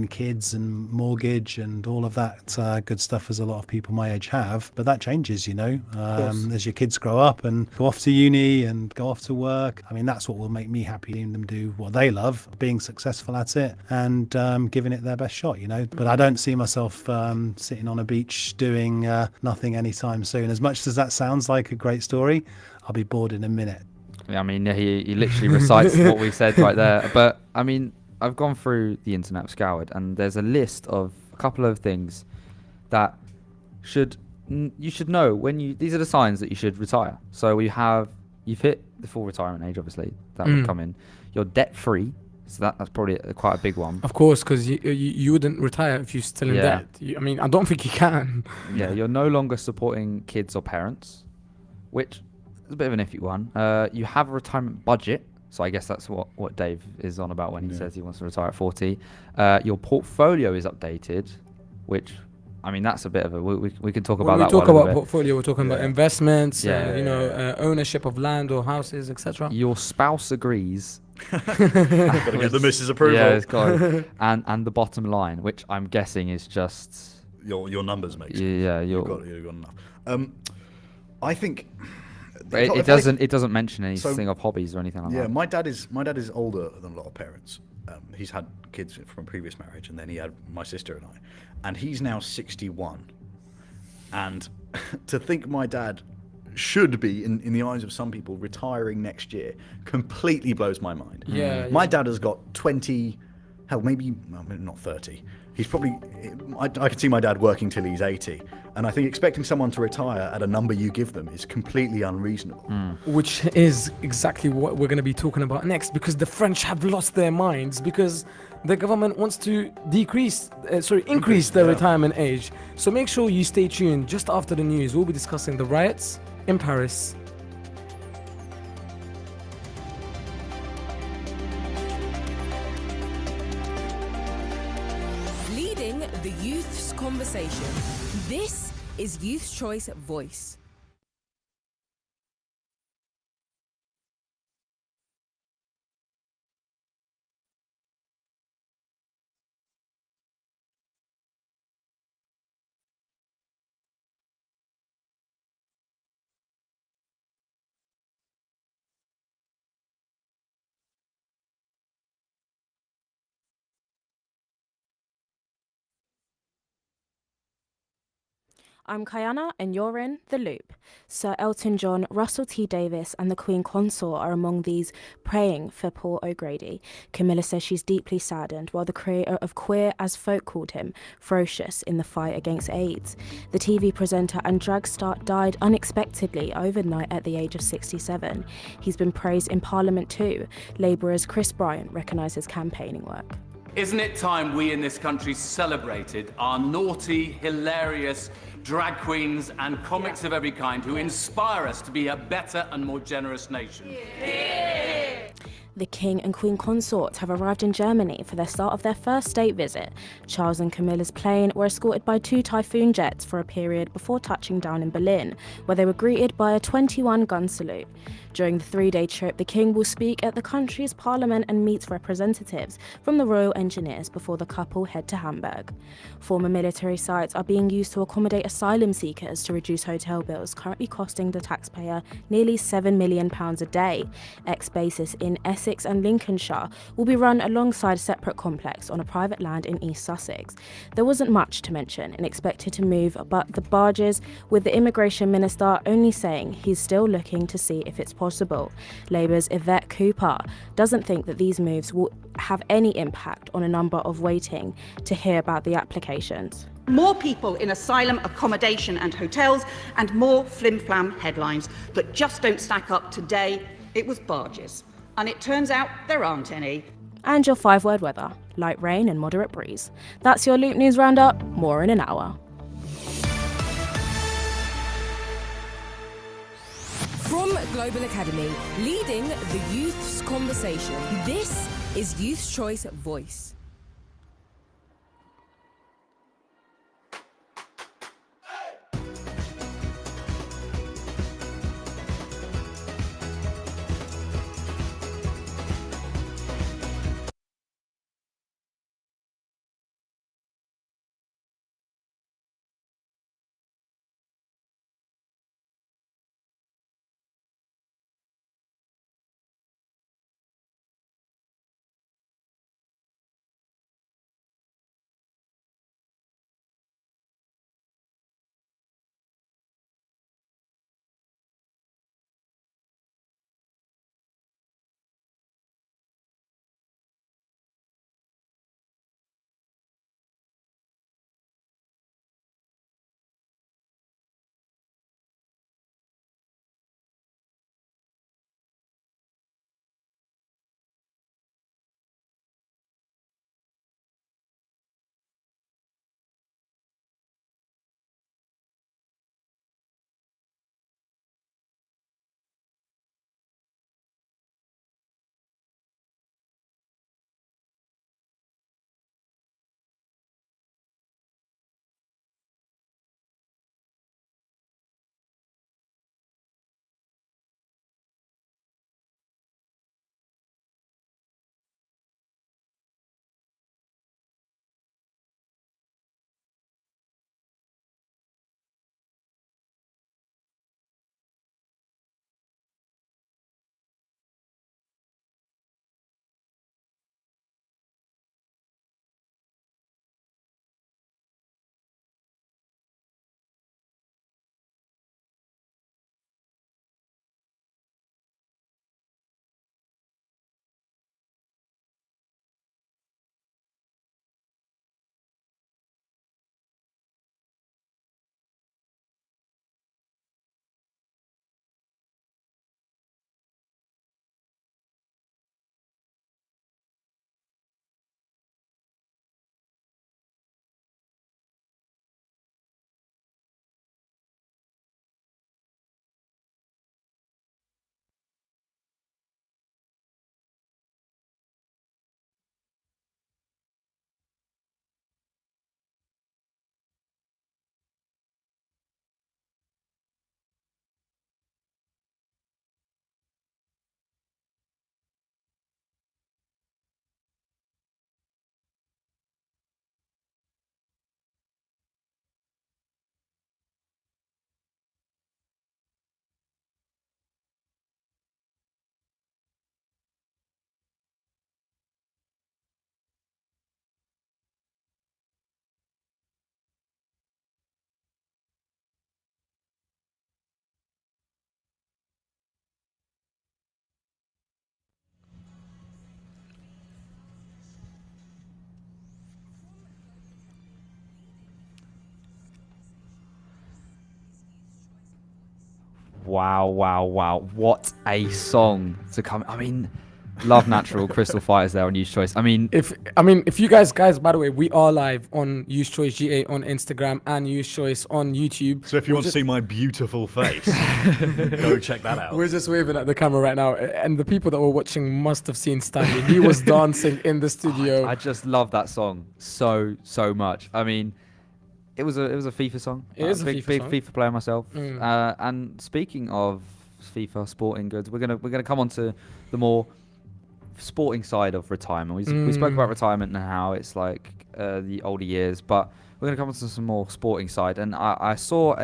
kids and mortgage and all of that good stuff, as a lot of people my age have. But that changes, as your kids grow up and go off to uni and go off to work. I mean, that's what will make me happy, seeing them do what they love, being successful at it and giving it their best shot, But I don't see myself sitting on a beach doing nothing anytime soon. As much as that sounds like a great story, I'll be bored in a minute. I mean, he literally recites what we said right there. But I mean, I've gone through the internet, scoured, and there's a list of a couple of things that you should know when these are the signs that you should retire. So you've hit the full retirement age, obviously, that would come in. You're debt free, So that's probably quite a big one. Of course, because you wouldn't retire if you're still in Yeah. debt. I mean, I don't think you can. Yeah, you're no longer supporting kids or parents, which is a bit of an iffy one. You have a retirement budget, so I guess that's what Dave is on about when he says he wants to retire at 40. Your portfolio is updated, which, I mean, that's a bit of a... We can talk about When we that talk one a little about bit. portfolio, we're talking about investments, Yeah. ownership of land or houses, etc. Your spouse agrees. Got to get the missus' approval. Yeah, it's got and the bottom line, which I'm guessing is just... Your numbers, mate. Yeah, you've got enough. I think... It doesn't mention anything of hobbies or anything like that. Yeah, my dad is older than a lot of parents. He's had kids from a previous marriage, and then he had my sister and I, and he's now 61. And to think my dad should be, in the eyes of some people, retiring next year completely blows my mind. My dad has got 20, hell, maybe not 30. He's probably, I can see my dad working till he's 80. And I think expecting someone to retire at a number you give them is completely unreasonable. Which is exactly what we're going to be talking about next, because the French have lost their minds because the government wants to increase the retirement age. So make sure you stay tuned. Just after the news, we'll be discussing the riots in Paris. Leading the youth's conversation. This is Youth's Choice Voice. I'm Kayana, and you're in The Loop. Sir Elton John, Russell T Davies, and the Queen Consort are among these praying for Paul O'Grady. Camilla says she's deeply saddened, while the creator of Queer as Folk called him ferocious in the fight against AIDS. The TV presenter and drag star died unexpectedly overnight at the age of 67. He's been praised in Parliament too. Labourers Chris Bryant recognised his campaigning work. Isn't it time we in this country celebrated our naughty, hilarious drag queens and comics of every kind who inspire us to be a better and more generous nation? The King and Queen Consort have arrived in Germany for the start of their first state visit. Charles and Camilla's plane were escorted by 2 Typhoon jets for a period before touching down in Berlin, where they were greeted by a 21-gun salute. During the 3-day trip, the King will speak at the country's parliament and meet representatives from the Royal Engineers before the couple head to Hamburg. Former military sites are being used to accommodate asylum seekers to reduce hotel bills, currently costing the taxpayer nearly £7 million a day. Ex-bases in Essex and Lincolnshire will be run alongside a separate complex on a private land in East Sussex. There wasn't much to mention and expected to move, but the barges, with the immigration minister only saying he's still looking to see if it's possible. Labour's Yvette Cooper doesn't think that these moves will have any impact on a number of waiting to hear about the applications. More people in asylum accommodation and hotels, and more flim-flam headlines that just don't stack up. Today, it was barges. And it turns out there aren't any. And your 5-word weather: light rain and moderate breeze. That's your Loop News Roundup. More in an hour. From Global Academy, leading the youth's conversation. This is Youth's Choice Voice. Wow, wow, wow. What a song to come. I mean, love natural. Crystal Fighters there on Use Choice. I mean, if you guys, by the way, we are live on Use Choice GA on Instagram and Use Choice on YouTube. So if you want to see my beautiful face, go check that out. We're just waving at the camera right now, and the people that were watching must have seen Stanley. He was dancing in the studio. I just love that song so much. I mean, it was a FIFA song. It is a big FIFA song. FIFA player myself. And speaking of FIFA sporting goods, we're gonna come on to the more sporting side of retirement. We spoke about retirement and how it's like the older years, but we're going to come on to some more sporting side. And I saw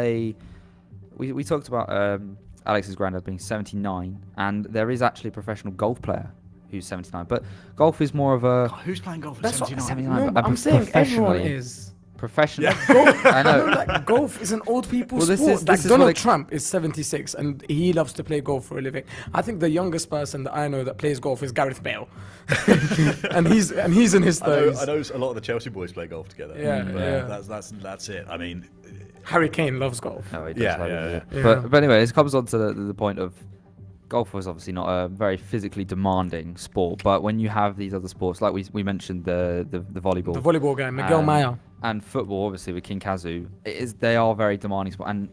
we talked about Alex's granddad being 79, and there is actually a professional golf player who's 79, but golf is more of a... God, who's playing golf at That's 79? 79, I'm saying everyone professionally. is. Professional. Golf, I know. like, golf is an old people's Well, this sport. is- Like this is Donald what it- Trump is 76 and he loves to play golf for a living. I think the youngest person that I know that plays golf is Gareth Bale, and he's in his 30s. I know a lot of the Chelsea boys play golf together. Yeah, but yeah. That's it. I mean, Harry Kane loves golf. No, he does Yeah, love it, yeah. But anyway, it comes on to the point of golf was obviously not a very physically demanding sport, but when you have these other sports, like we mentioned the volleyball. The volleyball guy, Miguel Maya. And football, obviously, with King Kazu, they are very demanding sport. And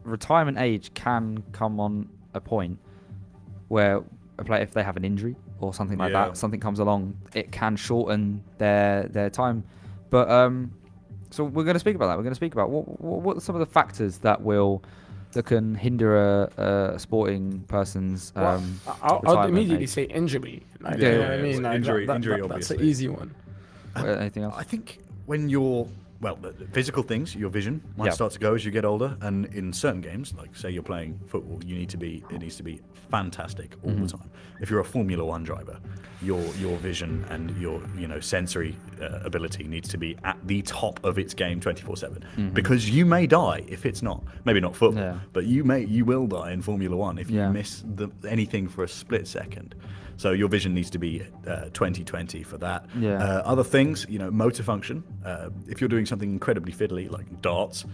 retirement age can come on a point where a player, if they have an injury or something like that, something comes along, it can shorten their time. But so we're going to speak about that. We're going to speak about what are some of the factors that can hinder a sporting person's I'll retirement immediately age. say injury. Like, Yeah, you know yeah, what I mean? Like, injury, that's obviously. an easy one. Anything else? I think when you're the physical things, your vision might Yeah. start to go as you get older, and in certain games, like say you're playing football, it needs to be fantastic all the time. If you're a Formula One driver, your vision and your sensory ability needs to be at the top of its game 24/7, because you may die if it's not. Maybe not football, but you will die in Formula One if you miss anything for a split second. So your vision needs to be 20/20 for that. Yeah. Other things, motor function. If you're doing something incredibly fiddly like darts,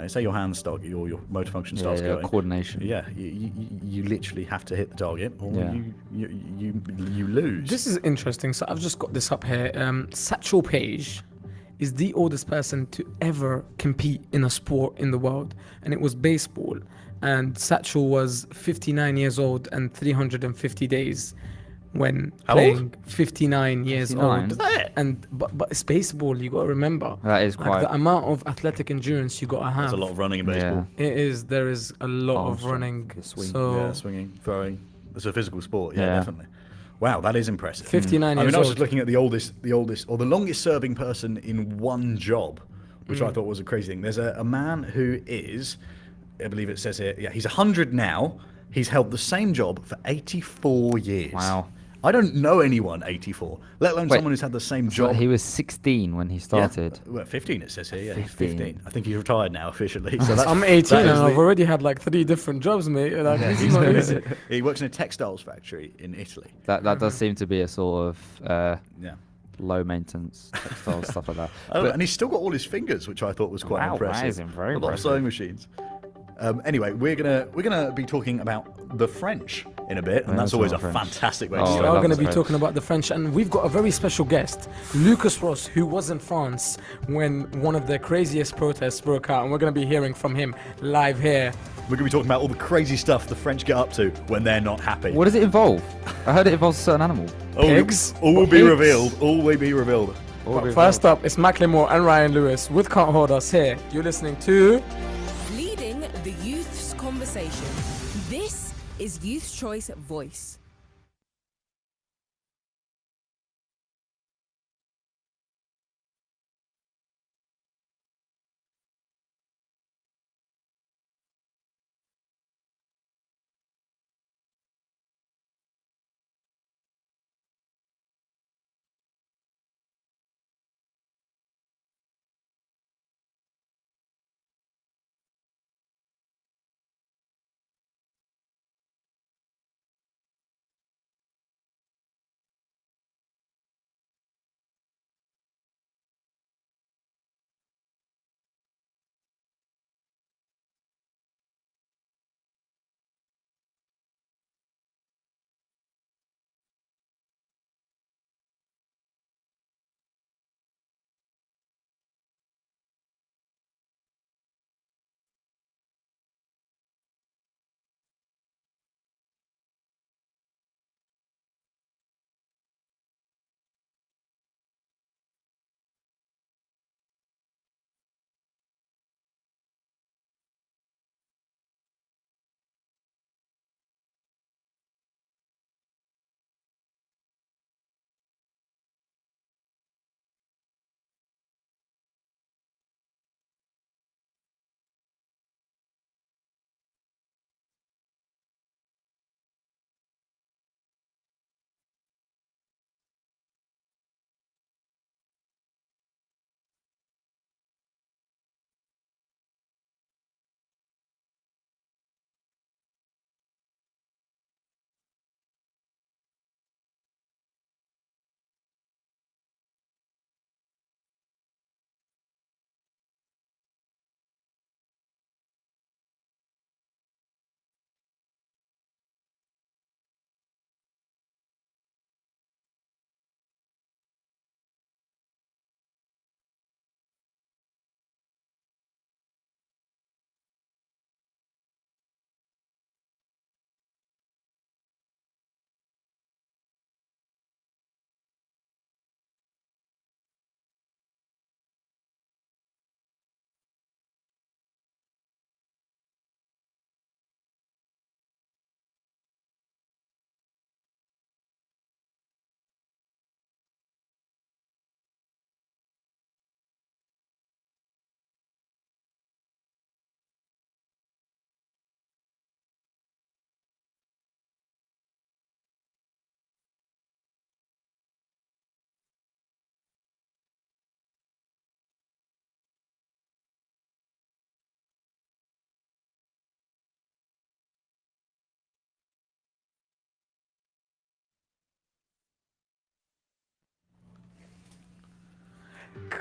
say your hands start, your motor function starts going. Coordination. Yeah, you literally have to hit the target, or Yeah. you lose. This is interesting. So I've just got this up here. Satchel Paige is the oldest person to ever compete in a sport in the world, and it was baseball. And Satchel was 59 years old and 350 days when How playing. old? 59 years 59? old. Is that it? And but it's baseball. You got to remember. That is Like quite. the amount of athletic endurance you got to have. There's a lot of running in baseball. It is. There is a lot Oh, of so running. the swing. So Yeah, swinging, throwing. It's a physical sport. Yeah, Yeah. definitely. Wow, that is impressive. 59 I years mean, I was old. just looking at the oldest, or the longest serving person in one job, which I thought was a crazy thing. There's a man who is, I believe it says here, he's 100 now. He's held the same job for 84 years. Wow. I don't know anyone 84, let alone Wait, someone who's had the same So job. he was 16 when he started. Well, 15 it says here. Yeah, he's 15. 15. I think he's retired now officially. So that's, I'm 18 that and is I've the- already had like 3 different jobs, mate. Like, this is not easy. He works in a textiles factory in Italy. That does seem to be a sort of Yeah. low maintenance textile stuff like that. And he's still got all his fingers, which I thought was quite Wow, that impressive. is very a lot of impressive. sewing machines. Anyway, we're gonna be talking about the French in a bit, and Yeah, that's let's always a talk French. fantastic way to Oh, We I start. are love going to the be French. talking about the French, and we've got a very special guest, Lucas Ross, who was in France when one of the craziest protests broke out, and we're going to be hearing from him live here. We're gonna be talking about all the crazy stuff the French get up to when they're not happy. What does it involve? I heard it involves a certain animal. Pigs? All will be Pigs? revealed. All will be revealed. But first up, it's Macklemore and Ryan Lewis with Can't Hold Us here. You're listening to... Leading the youth's conversation. This is Youth Choice Voice.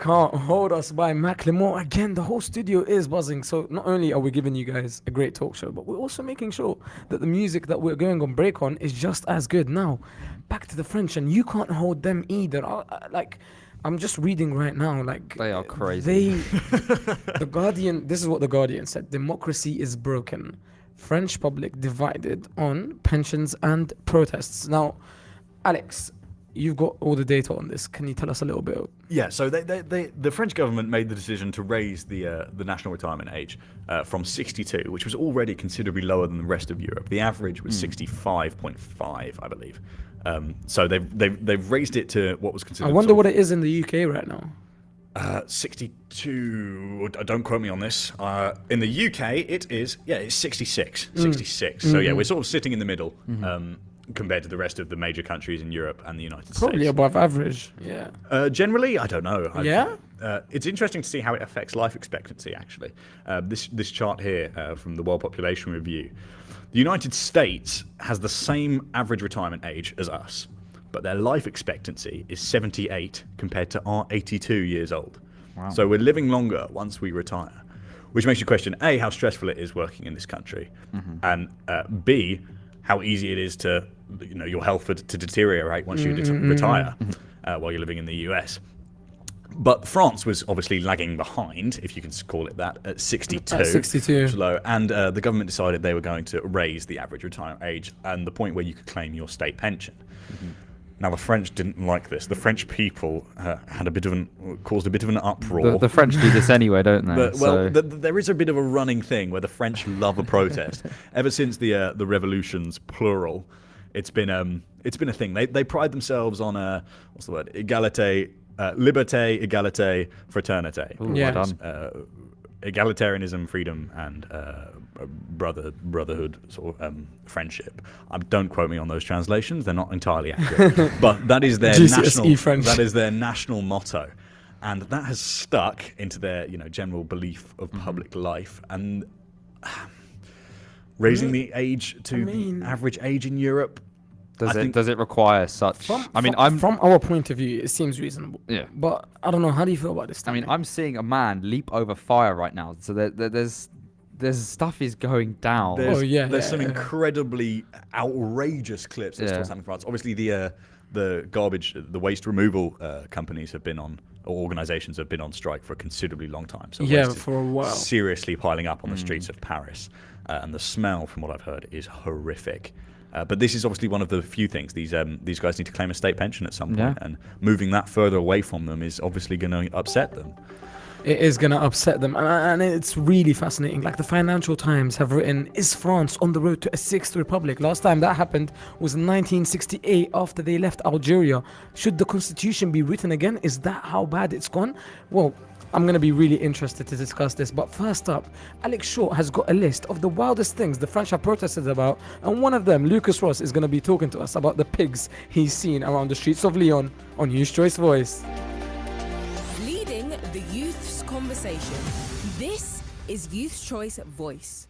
Can't Hold Us by Macklemore. Again, the whole studio is buzzing. So not only are we giving you guys a great talk show, but we're also making sure that the music that we're going on break on is just as good. Now, back to the French, and you can't hold them either. I'm just reading right now. Like They are crazy. The Guardian. This is what the Guardian said: democracy is broken. French public divided on pensions and protests. Now, Alex, you've got all the data on this. Can you tell us a little bit? Yeah, so the French government made the decision to raise the national retirement age from 62, which was already considerably lower than the rest of Europe. The average was 65.5, I believe. So they've raised it to what was considered. I wonder what it is in the UK right now. 62. Don't quote me on this. In the UK, it's 66. 66. So yeah, we're sort of sitting in the middle. Compared to the rest of the major countries in Europe and the United States. Probably above average, yeah. Generally, I don't know. Yeah? It's interesting to see how it affects life expectancy, actually. This chart here from the World Population Review. The United States has the same average retirement age as us, but their life expectancy is 78 compared to our 82 years old. Wow. So we're living longer once we retire, which makes you question, A, how stressful it is working in this country, and B, how easy it is to, your health to deteriorate once you retire while you're living in the US. But France was obviously lagging behind, if you can call it that, at 62. At 62. Which is low. And the government decided they were going to raise the average retirement age and the point where you could claim your state pension. Now, the French didn't like this. The French people caused a bit of an uproar. The French do this anyway, don't they? There is a bit of a running thing where the French love a protest. Ever since the revolutions, plural, it's been a thing. They pride themselves on what's the word? Égalité, liberté, égalité, fraternité. Ooh, Yeah. well done. Egalitarianism, freedom, and brotherhood, sort of friendship. Don't quote me on those translations; they're not entirely accurate. But that is their GCSE French. That is their national motto, and that has stuck into their general belief of public life. And raising the age to the average age in Europe. Does it require such? From our point of view, it seems reasonable. Yeah. But I don't know. How do you feel about this? I'm seeing a man leap over fire right now. So there's stuff is going down. There's some incredibly outrageous clips that's what's happening in France. Obviously, the waste removal companies have been on, or organizations have been on strike for a considerably long time. So waste is for a while. Seriously piling up on the streets of Paris, and the smell, from what I've heard, is horrific. But this is obviously one of the few things these guys need to claim a state pension at some point, and moving that further away from them is obviously going to upset them. It is going to upset them, and it's really fascinating. Like the Financial Times have written, is France on the road to a sixth republic? Last time that happened was in 1968 after they left Algeria. Should the constitution be written again? Is that how bad it's gone? Well, I'm going to be really interested to discuss this. But first up, Alex Short has got a list of the wildest things the French have protested about. And one of them, Lucas Ross, is going to be talking to us about the pigs he's seen around the streets of Lyon on Youth Choice Voice. Leading the youth's conversation. This is Youth Choice Voice.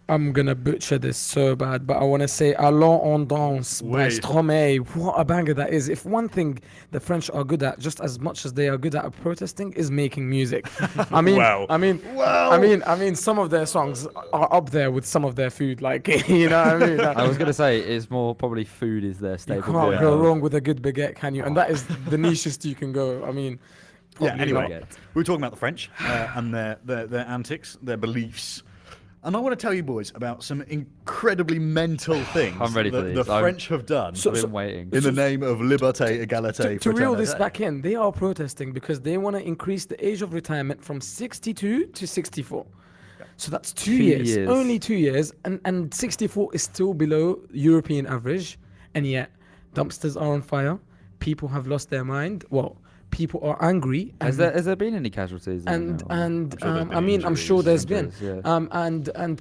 I'm gonna butcher this so bad, but I want to say Allons en danse by Oui. Stromae. What a banger that is. If one thing the French are good at, just as much as they are good at protesting, is making music. I mean, Wow. I mean, some of their songs are up there with some of their food. Like, you know what I mean? I was gonna say it's more probably food is their You staple. can't Yeah. go wrong with a good baguette, can you? And that is the nichest you can go. I mean, Yeah, probably anyway, not. we were talking about the French and their antics, their beliefs. And I want to tell you boys about some incredibly mental things I'm ready for that these. the French have done So- I've been waiting. in the name of liberté, égalité, To reel this fraternité. back in, they are protesting because they want to increase the age of retirement from 62 to 64. So that's 2 years, years. only 2 years, and 64 is still below European average, and yet dumpsters are on fire. People have lost their mind. Well, people are angry. Has there been any casualties? And sure there's been I mean, I'm sure there's been. injuries, yeah.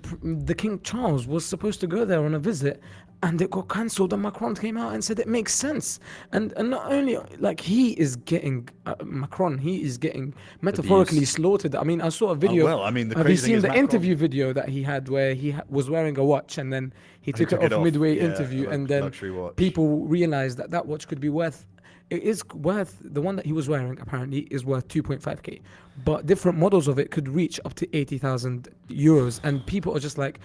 The King Charles was supposed to go there on a visit, and it got cancelled. And Macron came out and said it makes sense. And not only like he is getting Macron, he is getting metaphorically Abuse. slaughtered. I mean, I saw a video. well, I mean, the have you crazy thing seen is the Macron- interview video that he had where he was wearing a watch and then he took it off midway yeah, interview, like and then luxury watch. people realized that that watch could be worth. It is worth, the one that he was wearing apparently is worth 2.5k, but different models of it could reach up to 80,000 euros, and people are just like,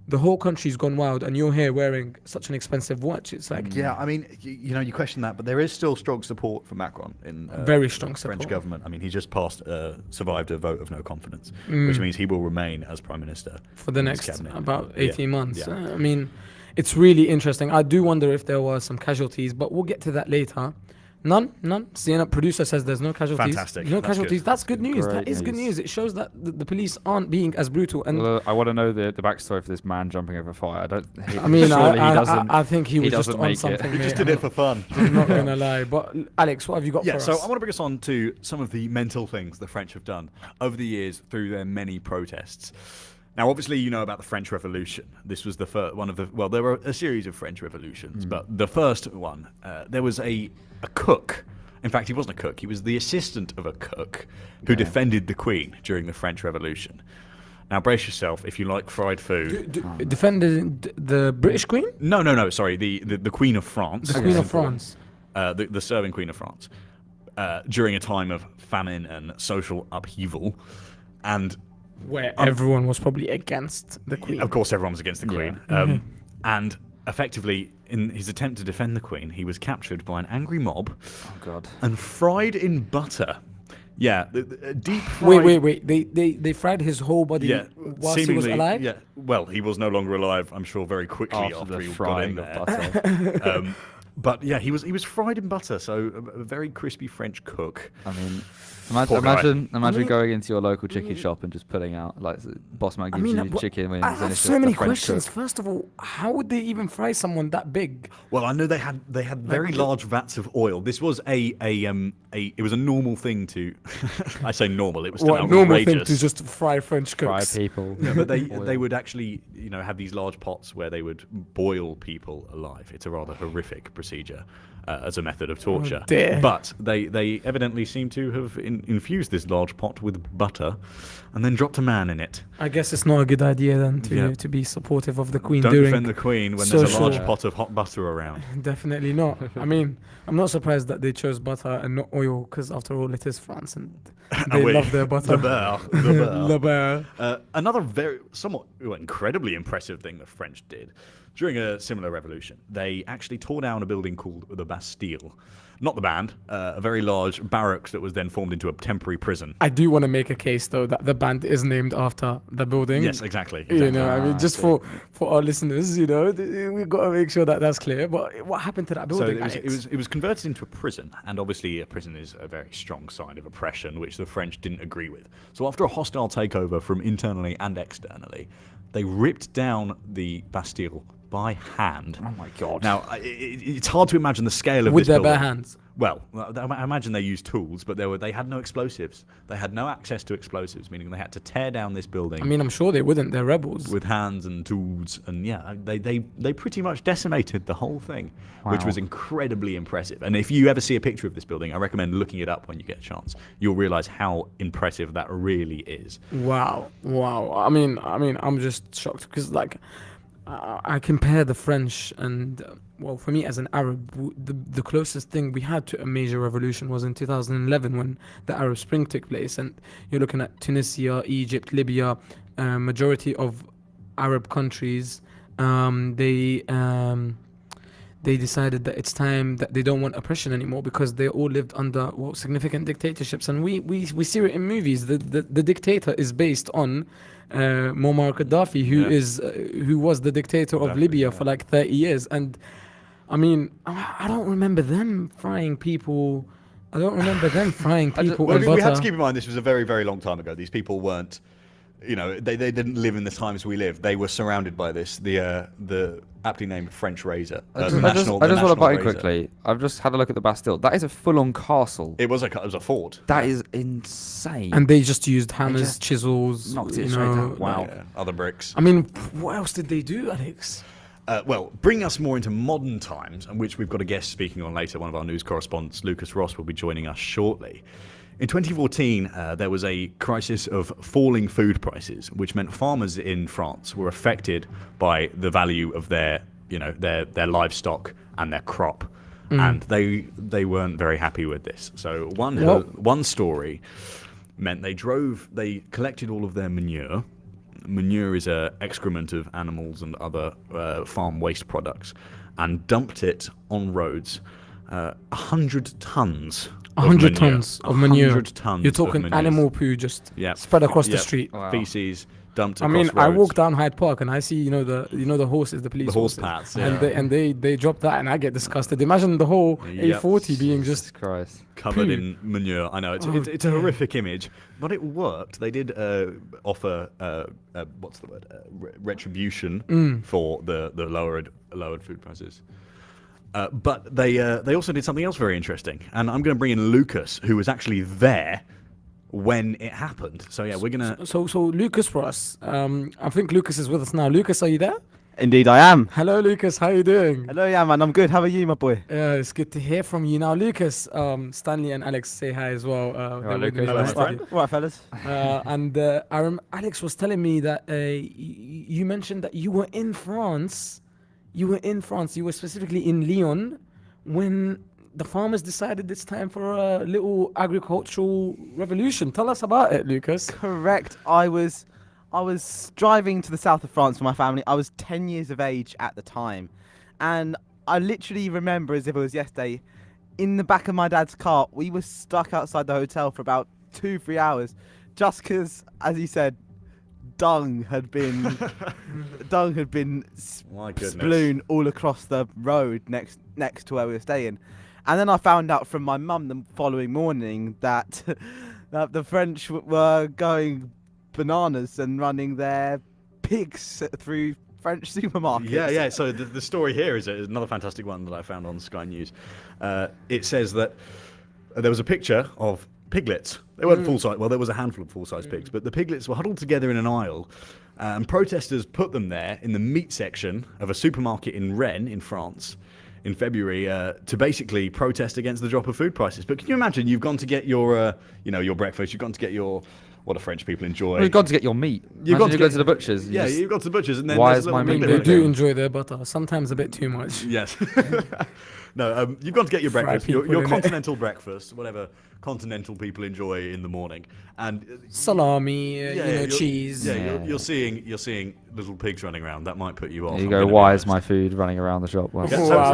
the whole country's gone wild, and you're here wearing such an expensive watch. It's like, Yeah, I mean, you question that, but there is still strong support for Macron in Very strong the French support. government. I mean, he just survived a vote of no confidence, Mm. which means he will remain as prime minister for the in his next cabinet. about Yeah, 18 months. yeah. I mean, it's really interesting. I do wonder if there were some casualties, but we'll get to that later. None. CNN producer says there's no casualties. Fantastic. No That's casualties. good. That's good news. Great That is good news. news. It shows that the police aren't being as brutal. And Well, I want to know the backstory for this man jumping over fire. I don't. I mean, surely he doesn't. I think he was just doesn't on make something. it. He just mate. did it for fun. I'm not gonna lie, but Alex, what have you got Yeah, for so us? I want to bring us on to some of the mental things the French have done over the years through their many protests. Now, obviously, you know about the French Revolution. This was the first one of the. Well, there were a series of French revolutions, but the first one, there was a cook. In fact, he wasn't a cook. He was the assistant of a cook who defended the Queen during the French Revolution. Now, brace yourself if you like fried food. Defended the British Queen, No. Sorry, the Queen of France. the Queen of France. The serving Queen of France, during a time of famine and social upheaval, and Where everyone was probably against the Queen. of course everyone was against the Queen. Mm-hmm. And effectively, in his attempt to defend the Queen, he was captured by an angry mob Oh God. and fried in butter. Yeah, deep fried. Wait. They fried his whole body Yeah, whilst he was seemingly. alive. Yeah, well, he was no longer alive. I'm sure very quickly After after the he got in frying there. of butter. But yeah, he was fried in butter, so a very crispy French cook. I mean, Poor guy. imagine going into your local chicken shop and just pulling out like the boss man I gives mean, you chicken wings. I and have it's so just many the French questions. cook. First of all, how would they even fry someone that big? Well, I know they had very large vats of oil. This was it was a normal thing to. I say normal. It was still What normal thing outrageous. to just fry French Fry cooks? people. Yeah, but Oil. they would actually have these large pots where they would boil people alive. It's a rather horrific procedure as a method of torture. dear. But they evidently seem to have infused this large pot with butter, and then dropped a man in it. I guess it's not a good idea then Yeah. to be supportive of the Queen Don't during. defend the Queen when there's a large social- pot of hot butter around. Definitely not. I mean, I'm not surprised that they chose butter and not oil, because after all, it is France and they Oui, love their butter. the beurre, the beurre. Le beurre. Another somewhat incredibly impressive thing the French did during a similar revolution, they actually tore down a building called the Bastille. Not the band, a very large barracks that was then formed into a temporary prison. I do want to make a case though that the band is named after the building. Yes, exactly. You know, I Ah, mean, just for our listeners, we've got to make sure that that's clear. But what happened to that So building? it was converted into a prison, and obviously a prison is a very strong sign of oppression, which the French didn't agree with. So after a hostile takeover from internally and externally, they ripped down the Bastille by hand. Oh my God. Now it's hard to imagine the scale of with this their building. bare hands. Well, I imagine they used tools, but they had no explosives. They had no access to explosives, meaning they had to tear down this building. I mean, I'm sure they wouldn't. They're rebels. With hands and tools, and yeah, they pretty much decimated the whole thing, which was incredibly impressive. And if you ever see a picture of this building, I recommend looking it up when you get a chance. You'll realize how impressive that really is. Wow. I mean, I'm just shocked because like I compare the French and well, for me as an Arab, the closest thing we had to a major revolution was in 2011 when the Arab Spring took place, and you're looking at Tunisia, Egypt, Libya, majority of Arab countries. They decided that it's time that they don't want oppression anymore because they all lived under significant dictatorships, and we see it in movies. The dictator is based on Muammar Gaddafi, who was the dictator of Libya for like 30 years. And I mean, I don't remember them frying people. I don't remember them frying people in butter. We have to keep in mind this was a very, very long time ago. These people weren't, they didn't live in the times we live. They were surrounded by this. The aptly named French razor. I just want to butt in quickly. I've just had a look at the Bastille. That is a full-on castle. It was a fort. That is insane. And they just used hammers, chisels, knocked it straight out. Wow. Yeah, other bricks. I mean, what else did they do, Alex? Well, bring us more into modern times, and which we've got a guest speaking on later. One of our news correspondents, Lucas Ross, will be joining us shortly. In 2014, there was a crisis of falling food prices, which meant farmers in France were affected by the value of their livestock and their crop, and they weren't very happy with this. So one story meant they collected all of their manure. Manure is excrement of animals and other farm waste products, and dumped it on roads. 100 tons. 100 tons of manure. 100 tons. You're talking animal poo just spread across the street. Wow. Feces dumped across roads. I walk down Hyde Park and I see the horses, the police horses, pats, and they drop that and I get disgusted. Imagine the whole A40 being just covered in manure. I know it's a horrific image, but it worked. They did offer what's the word? Retribution for the lowered food prices. But they also did something else very interesting, and I'm going to bring in Lucas, who was actually there when it happened. So yeah, we're gonna. So Lucas Ross, I think Lucas is with us now. Lucas, are you there? Indeed, I am. Hello, Lucas. How are you doing? Hello, yeah, man. I'm good. How are you, my boy? Yeah, it's good to hear from you. Now, Lucas, Stanley and Alex say hi as well. Right, fellas. And Alex was telling me that you mentioned that you were in France. You were specifically in Lyon when the farmers decided it's time for a little agricultural revolution. Tell us about it, Lucas. Correct. I was driving to the south of France for my family. I was 10 years of age at the time. And I literally remember as if it was yesterday, in the back of my dad's car, we were stuck outside the hotel for about 2-3 hours just because, as he said, dung had been sploon all across the road next to where we were staying. And then I found out from my mum the following morning that the French were going bananas and running their pigs through French supermarkets. Yeah. So the story here is another fantastic one that I found on Sky News. It says that there was a picture of piglets. They weren't full-size. Well, there was a handful of full-size pigs, but the piglets were huddled together in an aisle, and protesters put them there in the meat section of a supermarket in Rennes, in France, in February, to basically protest against the drop of food prices. But can you imagine? You've gone to get your breakfast. You've gone to get what do French people enjoy? Well, you've gone to get your meat. You've gone to go to the butchers. You've gone to the butchers, and then why is my meat? They do enjoy their butter, sometimes a bit too much. Yes. No, you've gone to get your breakfast, your continental breakfast, whatever continental people enjoy in the morning, and salami, cheese. You're seeing little pigs running around. That might put you off. You go, why is my food running around the shop? Well,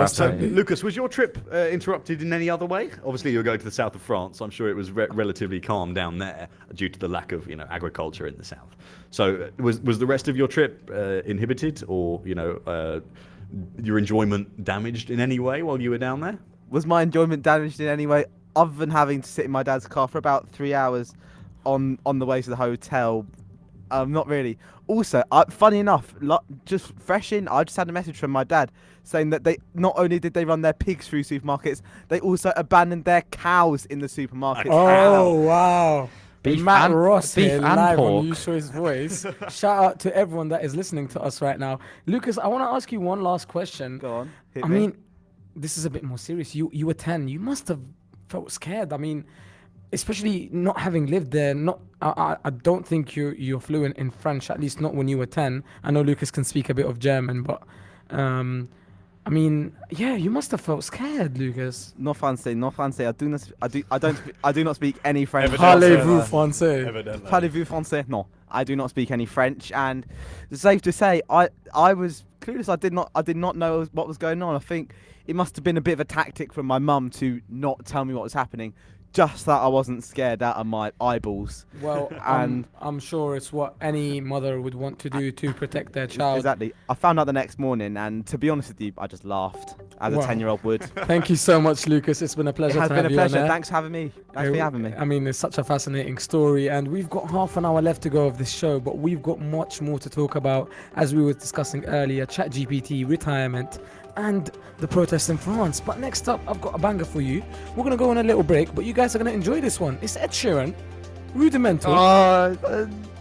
so Lucas, was your trip interrupted in any other way? Obviously, you were going to the south of France. I'm sure it was relatively calm down there due to the lack of agriculture in the south. So was the rest of your trip inhibited, or your enjoyment damaged in any way while you were down there? Was my enjoyment damaged in any way other than having to sit in my dad's car for about 3 hours on the way to the hotel Not really. Also, funny enough, just fresh in, I just had a message from my dad saying that they not only did they run their pigs through supermarkets, they also abandoned their cows in the supermarkets. Oh, wow. Beef Matt and- Ross beef here, and live pork. on Use Choice Voice. Shout out to everyone that is listening to us right now. Lucas, I want to ask you one last question. Go on. Hit I me. mean, this is a bit more serious. You were 10. You must have felt scared. I mean, especially not having lived there. I don't think you're fluent in French, at least not when you were 10. I know Lucas can speak a bit of German, but I mean, yeah, you must have felt scared, Lucas. No français, no français. I do not speak any French. Parlez-vous français? Evidently. Parlez-vous français? No, I do not speak any French, and it's safe to say I was clueless. I did not know what was going on. I think it must have been a bit of a tactic from my mum to not tell me what was happening, just that I wasn't scared out of my eyeballs. Well, And- I'm sure it's what any mother would want to do to protect their child. Exactly. I found out the next morning, and to be honest with you, I just laughed as Wow. a 10-year-old would. Thank you so much, Lucas. It's been a It pleasure has to been a have you on pleasure. air. Thanks for having me. Thanks for having me. I mean, it's such a fascinating story, and we've got half an hour left to go of this show, but we've got much more to talk about, as we were discussing earlier, ChatGPT, retirement, and the protests in France. But next up, I've got a banger for you. We're going to go on a little break, but you guys are going to enjoy this one. It's Ed Sheeran, Rudimental.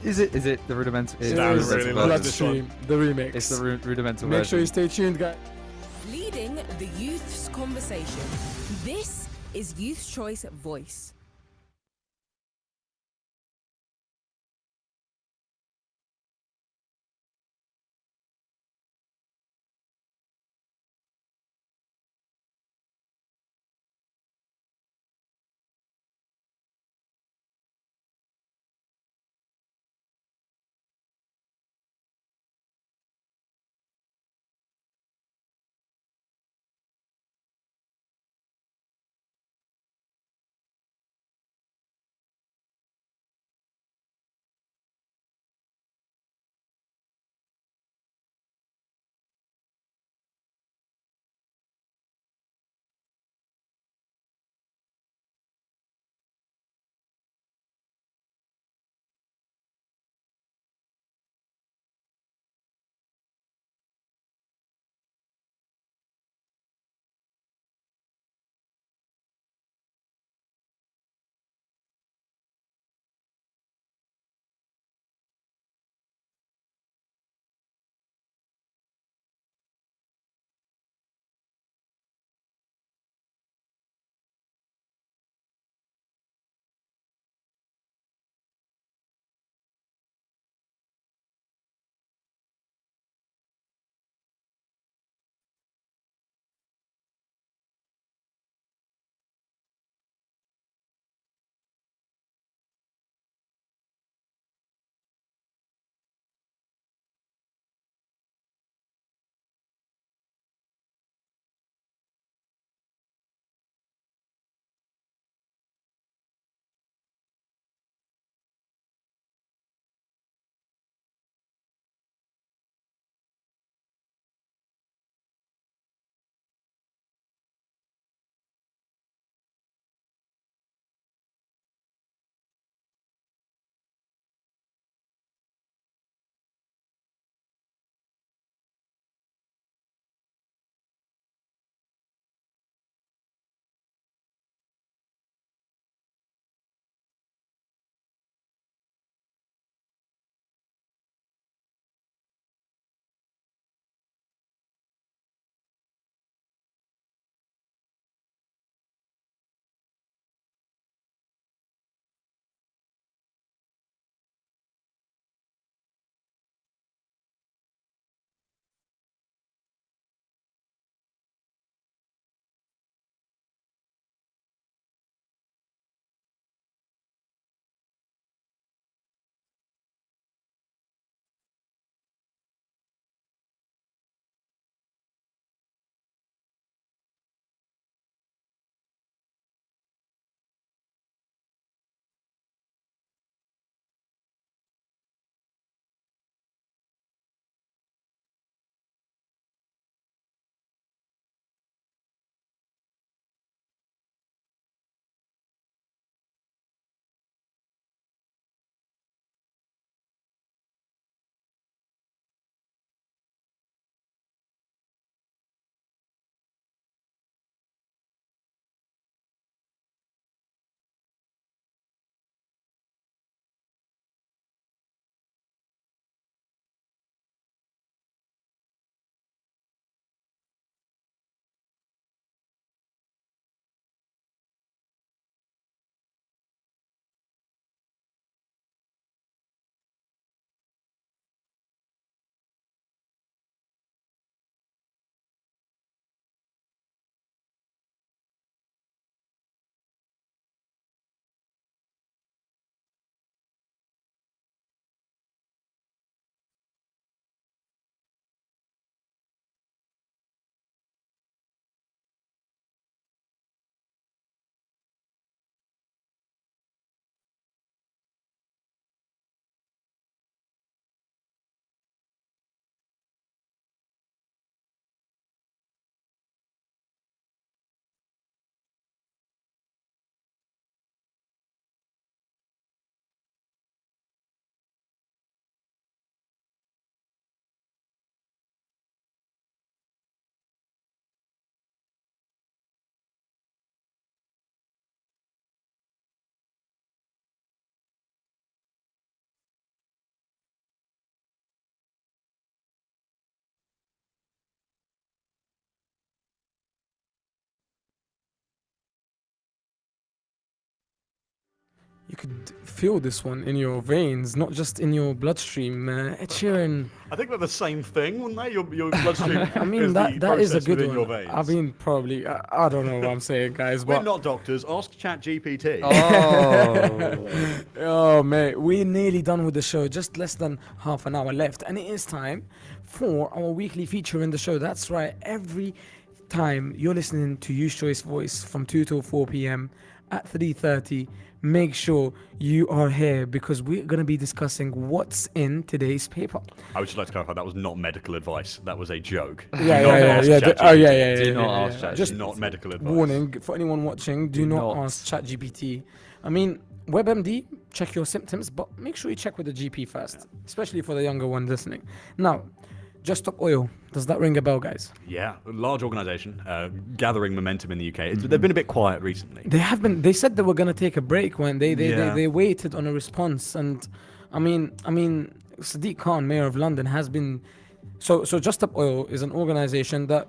Is it the rudimental? It I is really like this Bloodstream, the remix. It's the rudimental Make version. sure you stay tuned, guys. Leading the youth's conversation. This is Youth's Choice Voice. could feel this one in your veins, not just in your bloodstream. Ed Sheeran. I think they're the same thing, wouldn't they? Your bloodstream. I mean, is that the is a process good within one. Your veins. I mean, probably. I don't know what I'm saying, guys. We're But not doctors. Ask ChatGPT. oh, mate, we're nearly done with the show. Just less than half an hour left, and it is time for our weekly feature in the show. That's right. Every time you're listening to Use Choice Voice from 2 till 4 p.m. at 3:30, make sure you are here because we're going to be discussing what's in today's paper. I would just like to clarify that was not medical advice. That was a joke. Yeah. Do not ask ChatGPT. Just not medical advice. warning for anyone watching: do not ask ChatGPT. I mean, WebMD, check your symptoms, but make sure you check with the GP first, especially for the younger one listening. Now, Just Stop Oil. Does that ring a bell, guys? Yeah, a large organisation gathering momentum in the UK. They've been a bit quiet recently. They have been. They said they were going to take a break when they waited on a response. And I mean, Sadiq Khan, Mayor of London, has been. So Just Stop Oil is an organisation that,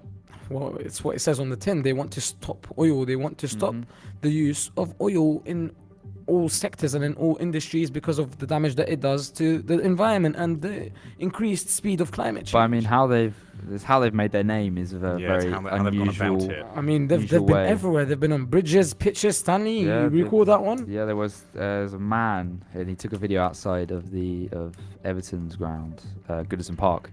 well, it's what it says on the tin. They want to stop oil. They want to stop the use of oil in all sectors and in all industries because of the damage that it does to the environment and the increased speed of climate change. But I mean, how they've made their name is a very how they've gone unusual. about it. I mean, they've unusual been way. everywhere. They've been on bridges, pitches. Stanley, Yeah, you recall that one? Yeah, there's a man and he took a video outside of Everton's ground, Goodison Park.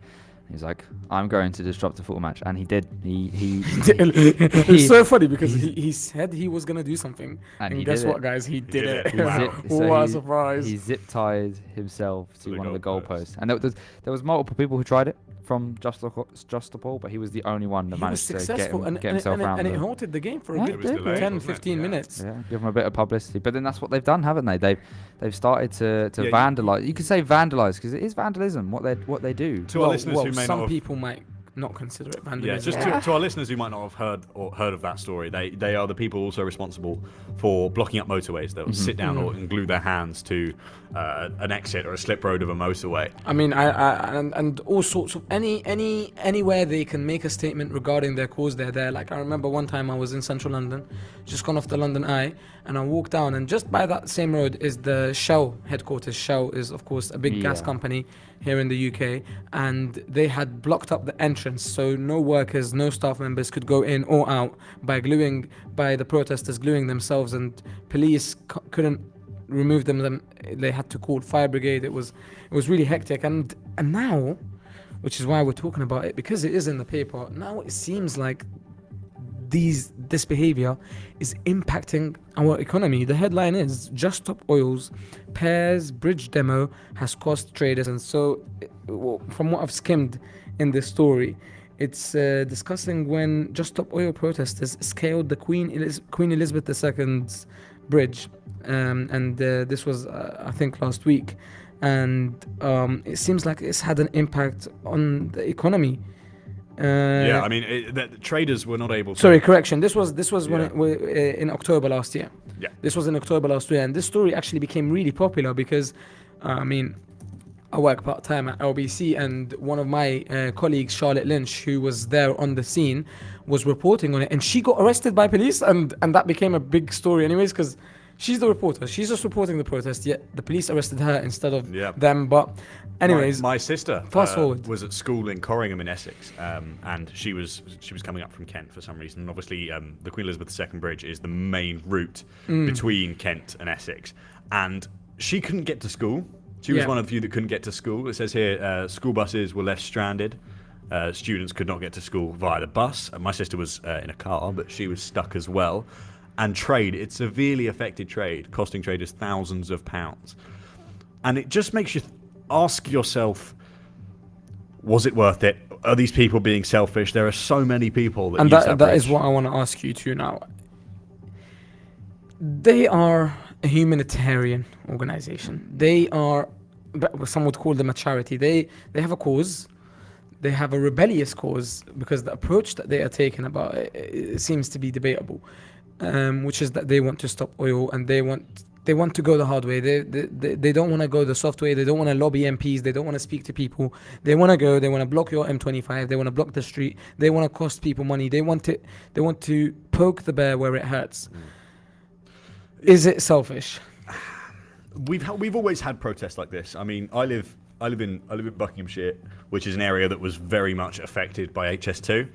He's like, I'm going to disrupt a football match, and he did. It's so funny because he said he was gonna do something, and guess what, guys? He did it. Wow. What a surprise! He zip tied himself to one of the goalposts. goalposts, and there was multiple people who tried it from Just Stop Oil, but he was the only one that He was managed to get successful, and himself around. and it halted the game for a Yeah, good it was delayed, 10, wasn't it? 15 Yeah. minutes. Yeah, give them a bit of publicity. But then that's what they've done, haven't they? They've started to Yeah, vandalize. You could say vandalize because it is vandalism. What they do. To our listeners who may some not have, people might not consider it vandalism. yeah, just to our listeners who might not have heard of that story, they are the people also responsible for blocking up motorways. They'll sit down and glue their hands to an exit or a slip road of a motorway. I mean, and all sorts of anywhere they can make a statement regarding their cause, they're there. Like, I remember one time I was in central London, just gone off the London Eye, and I walked down, and just by that same road is the Shell headquarters. Shell is, of course, a big gas company here in the UK, and they had blocked up the entrance, so no workers, no staff members could go in or out by the protesters gluing themselves, and police couldn't remove them. They had to call fire brigade. It was really hectic, and now, which is why we're talking about it, because it is in the paper now, it seems like this behavior is impacting our economy. The headline is Just Stop Oil's Pears Bridge demo has cost traders, and so from what I've skimmed in this story, it's discussing when Just Stop Oil protesters scaled the Queen Elizabeth II's bridge, and this was I think last week, and it seems like it's had an impact on the economy. Yeah, I mean, the traders were not able to. Sorry, correction. This was when in October last year. Yeah. This was in October last year, and this story actually became really popular because, I mean, I work part-time at LBC, and one of my colleagues, Charlotte Lynch, who was there on the scene, was reporting on it, and she got arrested by police, and that became a big story anyways, because she's the reporter. She's just reporting the protest, yet the police arrested her instead of them. But anyways, my sister fast forward. was at school in Corringham in Essex, and she was coming up from Kent for some reason. And obviously, the Queen Elizabeth II Bridge is the main route between Kent and Essex, and she couldn't get to school. She was one of the few that couldn't get to school. It says here, school buses were left stranded. Students could not get to school via the bus. My sister was in a car, but she was stuck as well. And trade, it severely affected trade, costing traders thousands of pounds. And it just makes you ask yourself, was it worth it? Are these people being selfish? There are so many people that use that that is bridge. what I want to ask you too now. They are a humanitarian organization. They are, some would call them a charity. They have a cause. They have a rebellious cause, because the approach that they are taking about it seems to be debatable, which is that they want to stop oil, and they want to go the hard way. They don't want to go the soft way. They don't want to lobby MPs. They don't want to speak to people. They want to block your M25. They want to block the street. They want to cost people money. They want to poke the bear where it hurts. Is it selfish? we've always had protests like this. I mean, I live in Buckinghamshire, which is an area that was very much affected by HS2,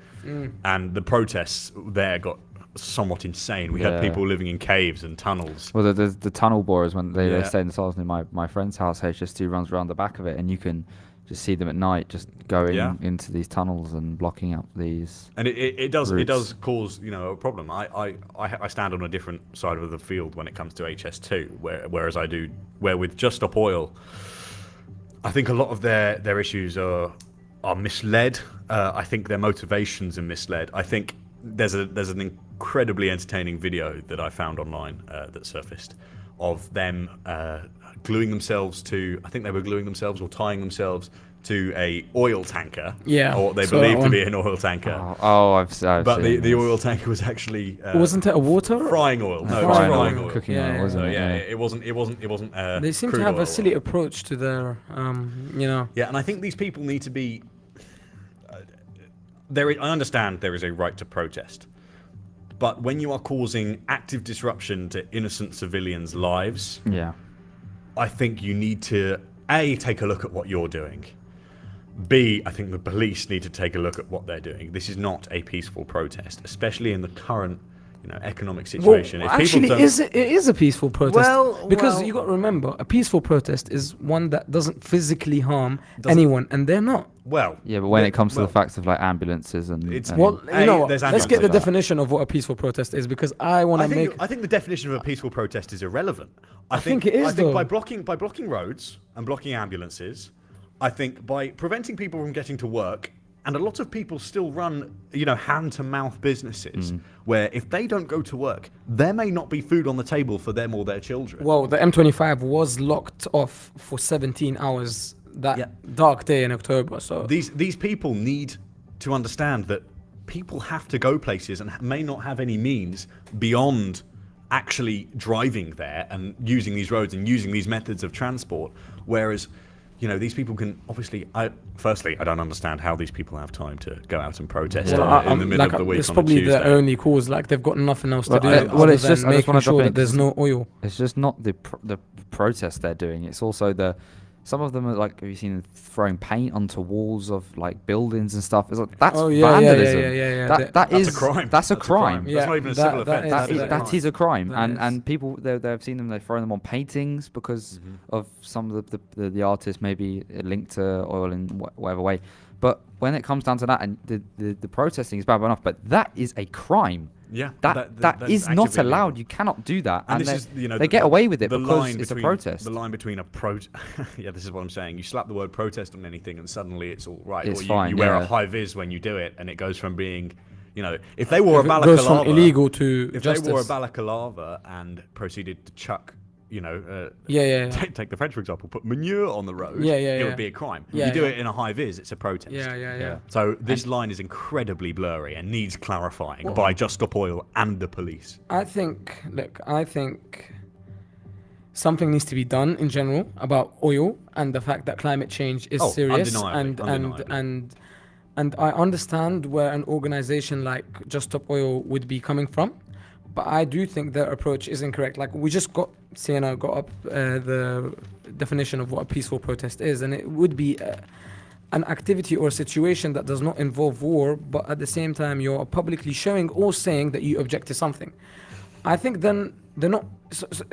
and the protests there got somewhat insane. We had people living in caves and tunnels. Well, the tunnel borers, when they Yeah. stay in the tunnels near my friend's house, HS2 runs around the back of it, and you can just see them at night just going into these tunnels and blocking up these. And it does routes. cause a problem. I stand on a different side of the field when it comes to HS2, where with Just Stop Oil, I think a lot of their issues are misled. I think their motivations are misled. I think there's an incredibly entertaining video that I found online that surfaced of them gluing themselves to, I think they were gluing themselves or tying themselves to a oil tanker. Yeah. Or what they So believe to be an oil tanker. I've But seen the oil tanker was actually Wasn't it a water? frying oil. No, it was Frying frying oil. oil. Cooking Yeah, oil, yeah. wasn't So it? yeah, it wasn't. They seem to crude have oil. a silly approach to their, Yeah, and I think these people need to be. I understand there is a right to protest, but when you are causing active disruption to innocent civilians' lives, Yeah. I think you need to A, take a look at what you're doing. B, I think the police need to take a look at what they're doing. This is not a peaceful protest, especially in the current, economic situation. Well, If people actually, don't- it is a peaceful protest. Because well- you got to remember, a peaceful protest is one that doesn't physically harm Doesn't- anyone, and they're not. well, Yeah, but when the- it comes to well, the facts of like ambulances and It's- and- Well, A, you know what? there's Let's get the ambulances. definition of what a peaceful protest is, because I want to make. I think the definition of a peaceful protest is irrelevant. I think it is, I think though. by blocking roads and blocking ambulances, I think by preventing people from getting to work, and a lot of people still run, hand-to-mouth businesses where if they don't go to work, there may not be food on the table for them or their children. Well, the M25 was locked off for 17 hours that dark day in October. So These people need to understand that people have to go places and may not have any means beyond actually driving there and using these roads and using these methods of transport. Whereas, these people can obviously. Firstly, I don't understand how these people have time to go out and protest in the middle of the week it's on a probably Tuesday. their only cause. Like they've got nothing else to do. well, other it's just- than I just wanna making sure drop in, that there's 'cause no oil. It's just not the protest they're doing. It's also some of them are like, have you seen them throwing paint onto walls of like buildings and stuff? It's like that's vandalism. That's a crime. That's a crime. That's not even a civil offence. That is a crime. That And people they've seen them. They've thrown them on paintings because of some of the artists maybe linked to oil in whatever way. But when it comes down to that, and the protesting is bad enough, but that is a crime. Yeah, that is not actively allowed. illegal. You cannot do that. And And this they, is, they get away with it the because line it's a between- protest. The line between yeah, this is what I'm saying. You slap the word protest on anything, and suddenly it's all right. It's or fine, you wear a yeah. high vis when you do it, and it goes from being, if they wore a It goes from balaclava, illegal to if they wore a justice. balaclava and proceeded to chuck, Yeah. take the French for example, put manure on the road, Yeah, it yeah. would be a crime. Yeah, you do yeah. it in a high vis, it's a protest. Yeah. So this line is incredibly blurry and needs clarifying by Just Stop Oil and the police. I think something needs to be done in general about oil and the fact that climate change is serious. Undeniably. And I understand where an organization like Just Stop Oil would be coming from, but I do think their approach is incorrect. Like we just Sienna got up the definition of what a peaceful protest is, and it would be an activity or a situation that does not involve war, but at the same time you're publicly showing or saying that you object to something. I think then they're not.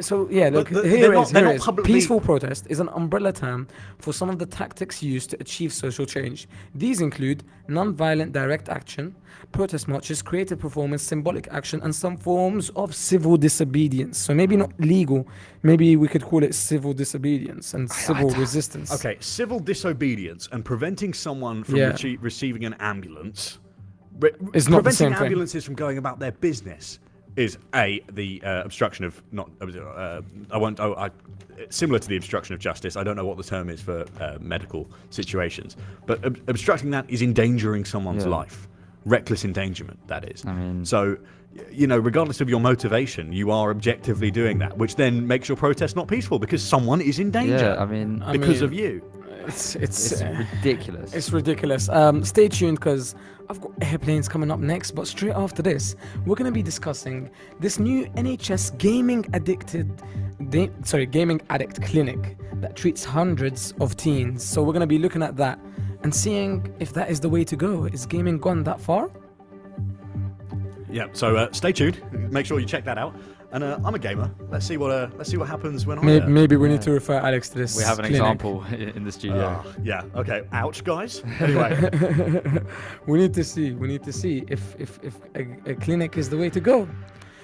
So yeah, look, here it is. Peaceful protest is an umbrella term for some of the tactics used to achieve social change. These include non-violent direct action, protest marches, creative performance, symbolic action, and some forms of civil disobedience. So maybe not legal, maybe we could call it civil disobedience and civil resistance. Okay, civil disobedience and preventing someone from receiving an ambulance, It's not the same preventing thing. ambulances from going about their business is the obstruction of similar to the obstruction of justice. I don't know what the term is for medical situations, but obstructing that is endangering someone's life, reckless endangerment. That is. I mean, so. Regardless of your motivation, you are objectively doing that, which then makes your protest not peaceful because someone is in danger. Yeah, because of you. It's ridiculous. It's ridiculous. Stay tuned because I've got airplanes coming up next, but straight after this, we're going to be discussing this new NHS gaming addicted gaming addict clinic that treats hundreds of teens. So we're going to be looking at that and seeing if that is the way to go. Is gaming gone that far? Yeah, so stay tuned. Make sure you check that out. And I'm a gamer. Let's see what happens when Maybe we need to refer Alex to this. We have an clinic. example in the studio. Yeah. Okay. Ouch, guys. Anyway, we need to see. We need to see if a clinic is the way to go.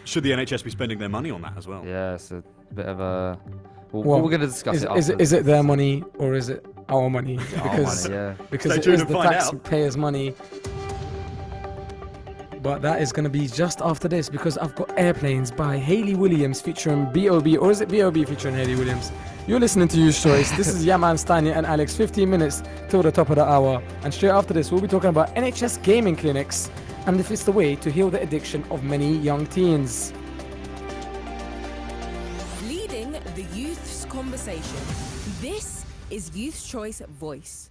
should the NHS be spending their money on that as well? Yeah, it's a bit of a. Well, we're going to discuss it. Is it their money or is it our money? Because, because Stay it tuned is and the find out. taxpayers' money. But that is going to be just after this, because I've got Airplanes by Hayley Williams featuring B.O.B. Or is it B.O.B. featuring Hayley Williams? You're listening to Youth Choice. This is Yaman, Stania and Alex. 15 minutes till the top of the hour. And straight after this, we'll be talking about NHS gaming clinics and if it's the way to heal the addiction of many young teens. Leading the youth's conversation. This is Youth Choice Voice.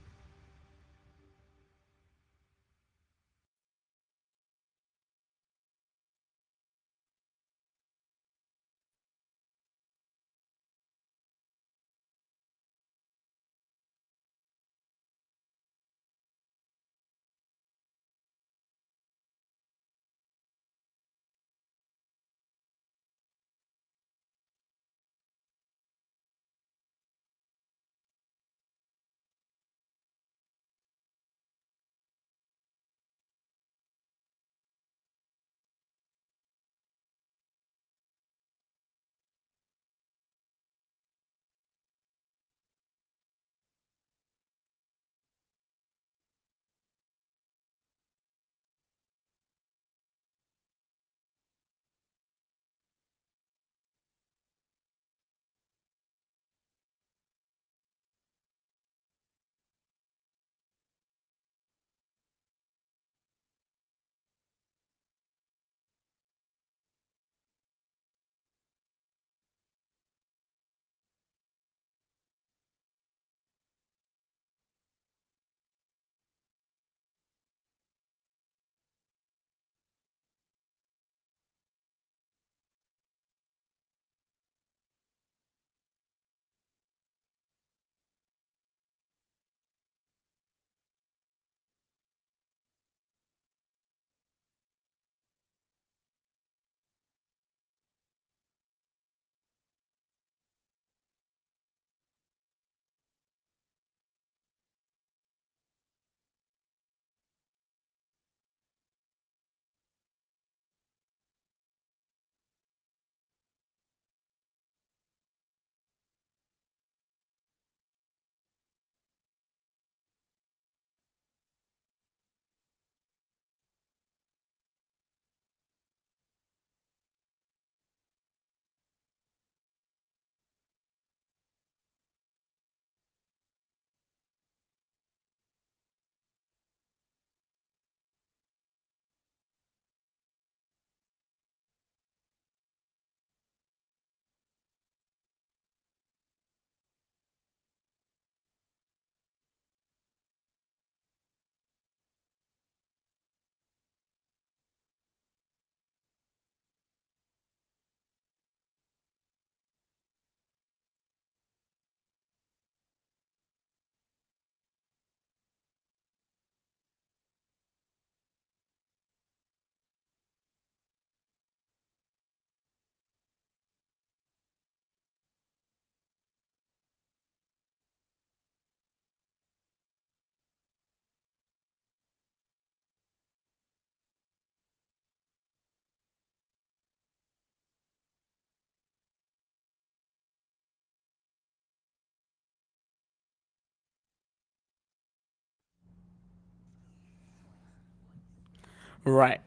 Right.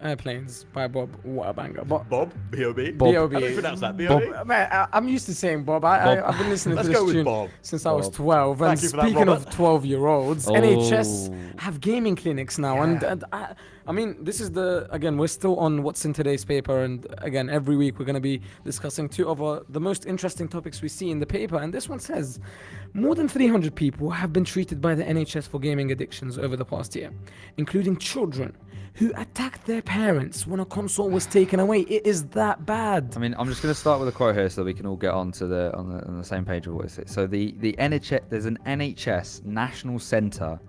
Airplanes by Bob. What a banger. Bob? B.O.B.? B.O.B. How do you pronounce that? B.O.B.? Man, I'm used to saying Bob. I've been listening Let's to this go with tune Bob. since I was 12. Thank And you for that, speaking of Robert. 12-year-olds, NHS have gaming clinics now. And I mean, this is again, we're still on what's in today's paper. And again, every week we're going to be discussing two of the most interesting topics we see in the paper. And this one says, more than 300 people have been treated by the NHS for gaming addictions over the past year, including children who attacked their parents when a console was taken away. It is that bad. I mean, I'm just going to start with a quote here so we can all get on the same page of what it is. So the NHS, there's an NHS National Centre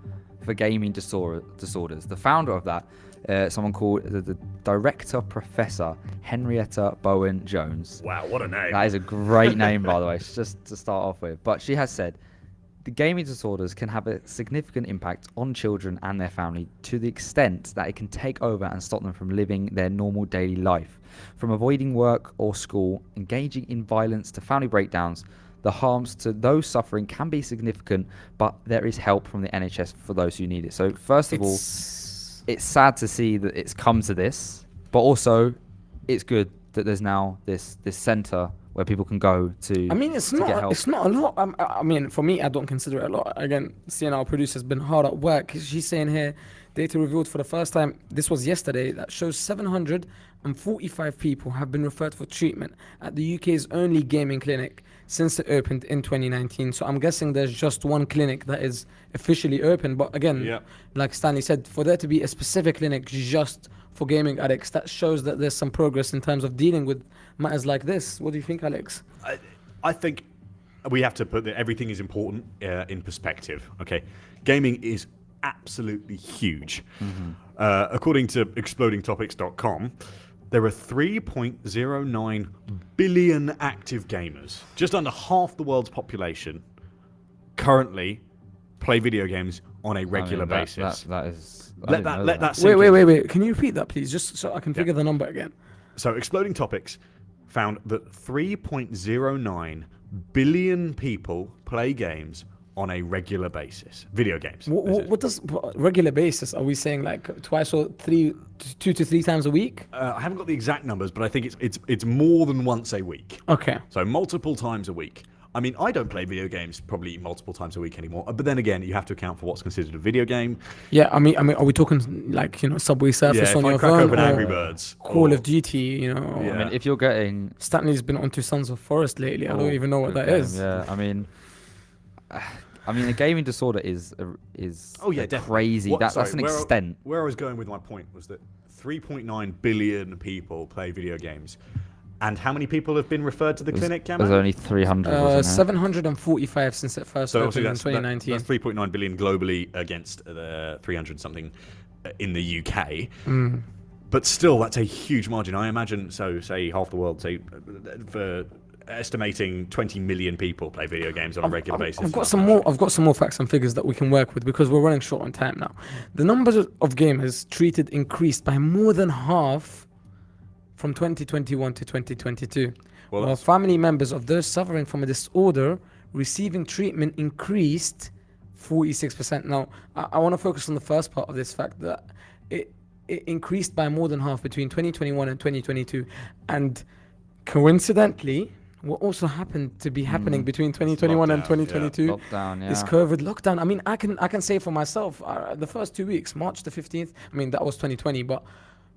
for Gaming Disorders. The founder of that, someone called the Director Professor Henrietta Bowen Jones. Wow, what a name. That is a great name, by the way, just to start off with. But she has said, the gaming disorders can have a significant impact on children and their family to the extent that it can take over and stop them from living their normal daily life. From avoiding work or school, engaging in violence to family breakdowns, the harms to those suffering can be significant, but there is help from the NHS for those who need it. So first of all, it's sad to see that it's come to this, but also it's good that there's now this centre where people can go to. I mean, it's not a lot. I mean, for me, I don't consider it a lot. Again, seeing our producer's been hard at work. She's saying here, data revealed for the first time, this was yesterday, that shows 745 people have been referred for treatment at the UK's only gaming clinic since it opened in 2019. So I'm guessing there's just one clinic that is officially open. But again, like Stanley said, for there to be a specific clinic just for gaming addicts, that shows that there's some progress in terms of dealing with matters like this. What do you think, Alex? I think we have to put that everything is important in perspective. Okay, gaming is absolutely huge. According to explodingtopics.com, there are 3.09 billion active gamers. Just under half the world's population currently play video games on a regular basis. That is. Let that sink in. Wait. Can you repeat that, please? Just so I can figure the number again. So Exploding Topics found that 3.09 billion people play games on a regular basis. Video games. What does regular basis? Are we saying like twice or 2 to 3 times a week? I haven't got the exact numbers, but I think it's more than once a week. Okay. So multiple times a week. I mean, I don't play video games probably multiple times a week anymore. But then again, you have to account for what's considered a video game. Yeah, I mean, are we talking like, Subway Surfers on your phone? Open Angry Birds. Call of Duty, I mean, if you're getting... Stanley's been onto Sons of Forest lately. I don't even know what that is. Yeah, I mean, a gaming disorder is crazy. That's an extent. Where I was going with my point was that 3.9 billion people play video games. And how many people have been referred to the clinic, Cameron? There's only 300. 745 since it first opened in 2019. That's 3.9 billion globally against the 300 something in the UK. But still, that's a huge margin. I imagine, say half the world, for estimating 20 million people play video games on a regular basis. I've got some more facts and figures that we can work with because we're running short on time now. The numbers of gamers treated increased by more than half from 2021 to 2022. While family members of those suffering from a disorder receiving treatment increased 46%. Now, I want to focus on the first part of this fact that it increased by more than half between 2021 and 2022. And coincidentally, what also happened to be happening between 2021 and 2022 is COVID lockdown. I mean, I can say for myself, the first 2 weeks, March the 15th, I mean, that was 2020, but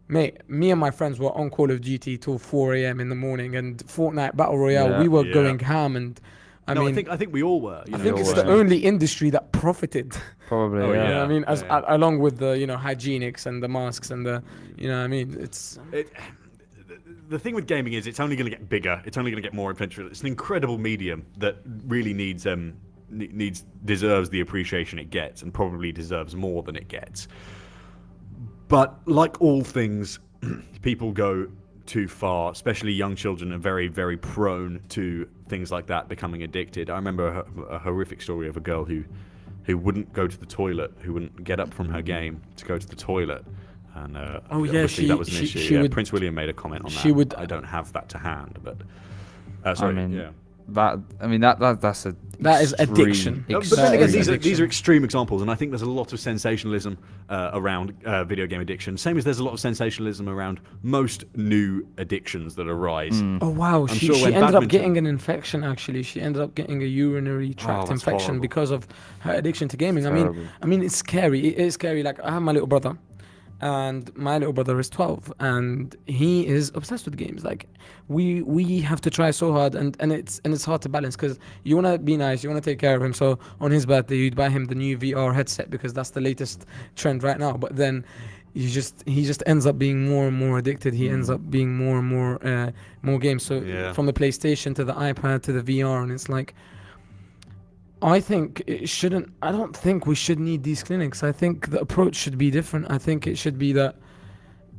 mate, me and my friends were on Call of Duty till 4 a.m. in the morning, and Fortnite Battle Royale, we were going ham, and I think we all were. I think it's the only industry that profited. Probably, I mean, along with the hygienics and the masks and the it's. The thing with gaming is it's only going to get bigger. It's only going to get more influential. It's an incredible medium that really deserves the appreciation it gets, and probably deserves more than it gets. But like all things, people go too far, especially young children are very, very prone to things like that, becoming addicted. I remember a horrific story of a girl who wouldn't go to the toilet, who wouldn't get up from her game to go to the toilet. And that was an issue. Prince William made a comment on that. I don't have that to hand, but that is addiction. But then again, these are extreme examples, and I think there's a lot of sensationalism around video game addiction. Same as there's a lot of sensationalism around most new addictions that arise. Oh wow, she ended up getting an infection. Actually, she ended up getting a urinary tract infection because of her addiction to gaming. I mean, it's scary. It is scary. Like, I have my little brother. And my little brother is 12 and he is obsessed with games. Like, we have to try so hard, and it's hard to balance because you want to be nice, you want to take care of him. So on his birthday you'd buy him the new VR headset because that's the latest trend right now. But then he just ends up being more and more addicted. He ends up being more and more games. So Yeah. from the PlayStation to the iPad to the VR, and it's like, I don't think we should need these clinics. I think the approach should be different. I think it should be that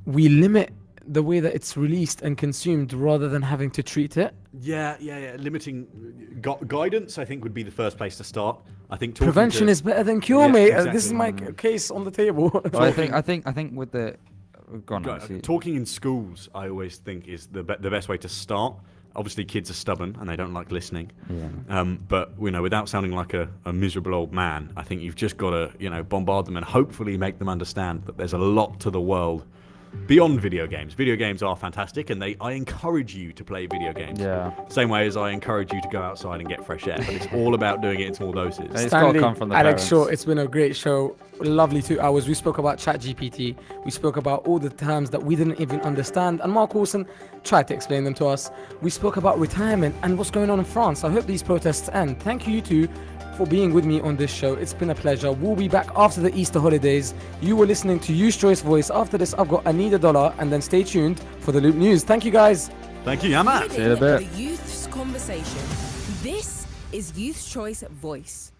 we limit the way that it's released and consumed rather than having to treat it. Yeah. Limiting guidance, I think, would be the first place to start. I think talking Prevention to- is better than cure, Yeah, mate. exactly. This is my case on the table. Well, I think with the go on, Go- Alex. Talking in schools, I always think, is the best way to start. Obviously, kids are stubborn and they don't like listening. Yeah. But without sounding like a miserable old man, I think you've just got to bombard them and hopefully make them understand that there's a lot to the world beyond video games. Video games are fantastic, and I encourage you to play video games. Yeah. Same way as I encourage you to go outside and get fresh air. But it's all about doing it in small doses. It's gotta Stanley, come from the Alex parents. Shaw, it's been a great show. Lovely 2 hours. We spoke about ChatGPT. We spoke about all the terms that we didn't even understand. And Mark Wilson tried to explain them to us. We spoke about retirement and what's going on in France. I hope these protests end. Thank you two for being with me on this show. It's been a pleasure. We'll be back after the Easter holidays. You were listening to Youth Choice Voice. After this, I've got I Need a Dollar, and then stay tuned for the Loop News. Thank you, guys. Thank you, Yaman. Leading the youth's conversation. This is Youth Choice Voice.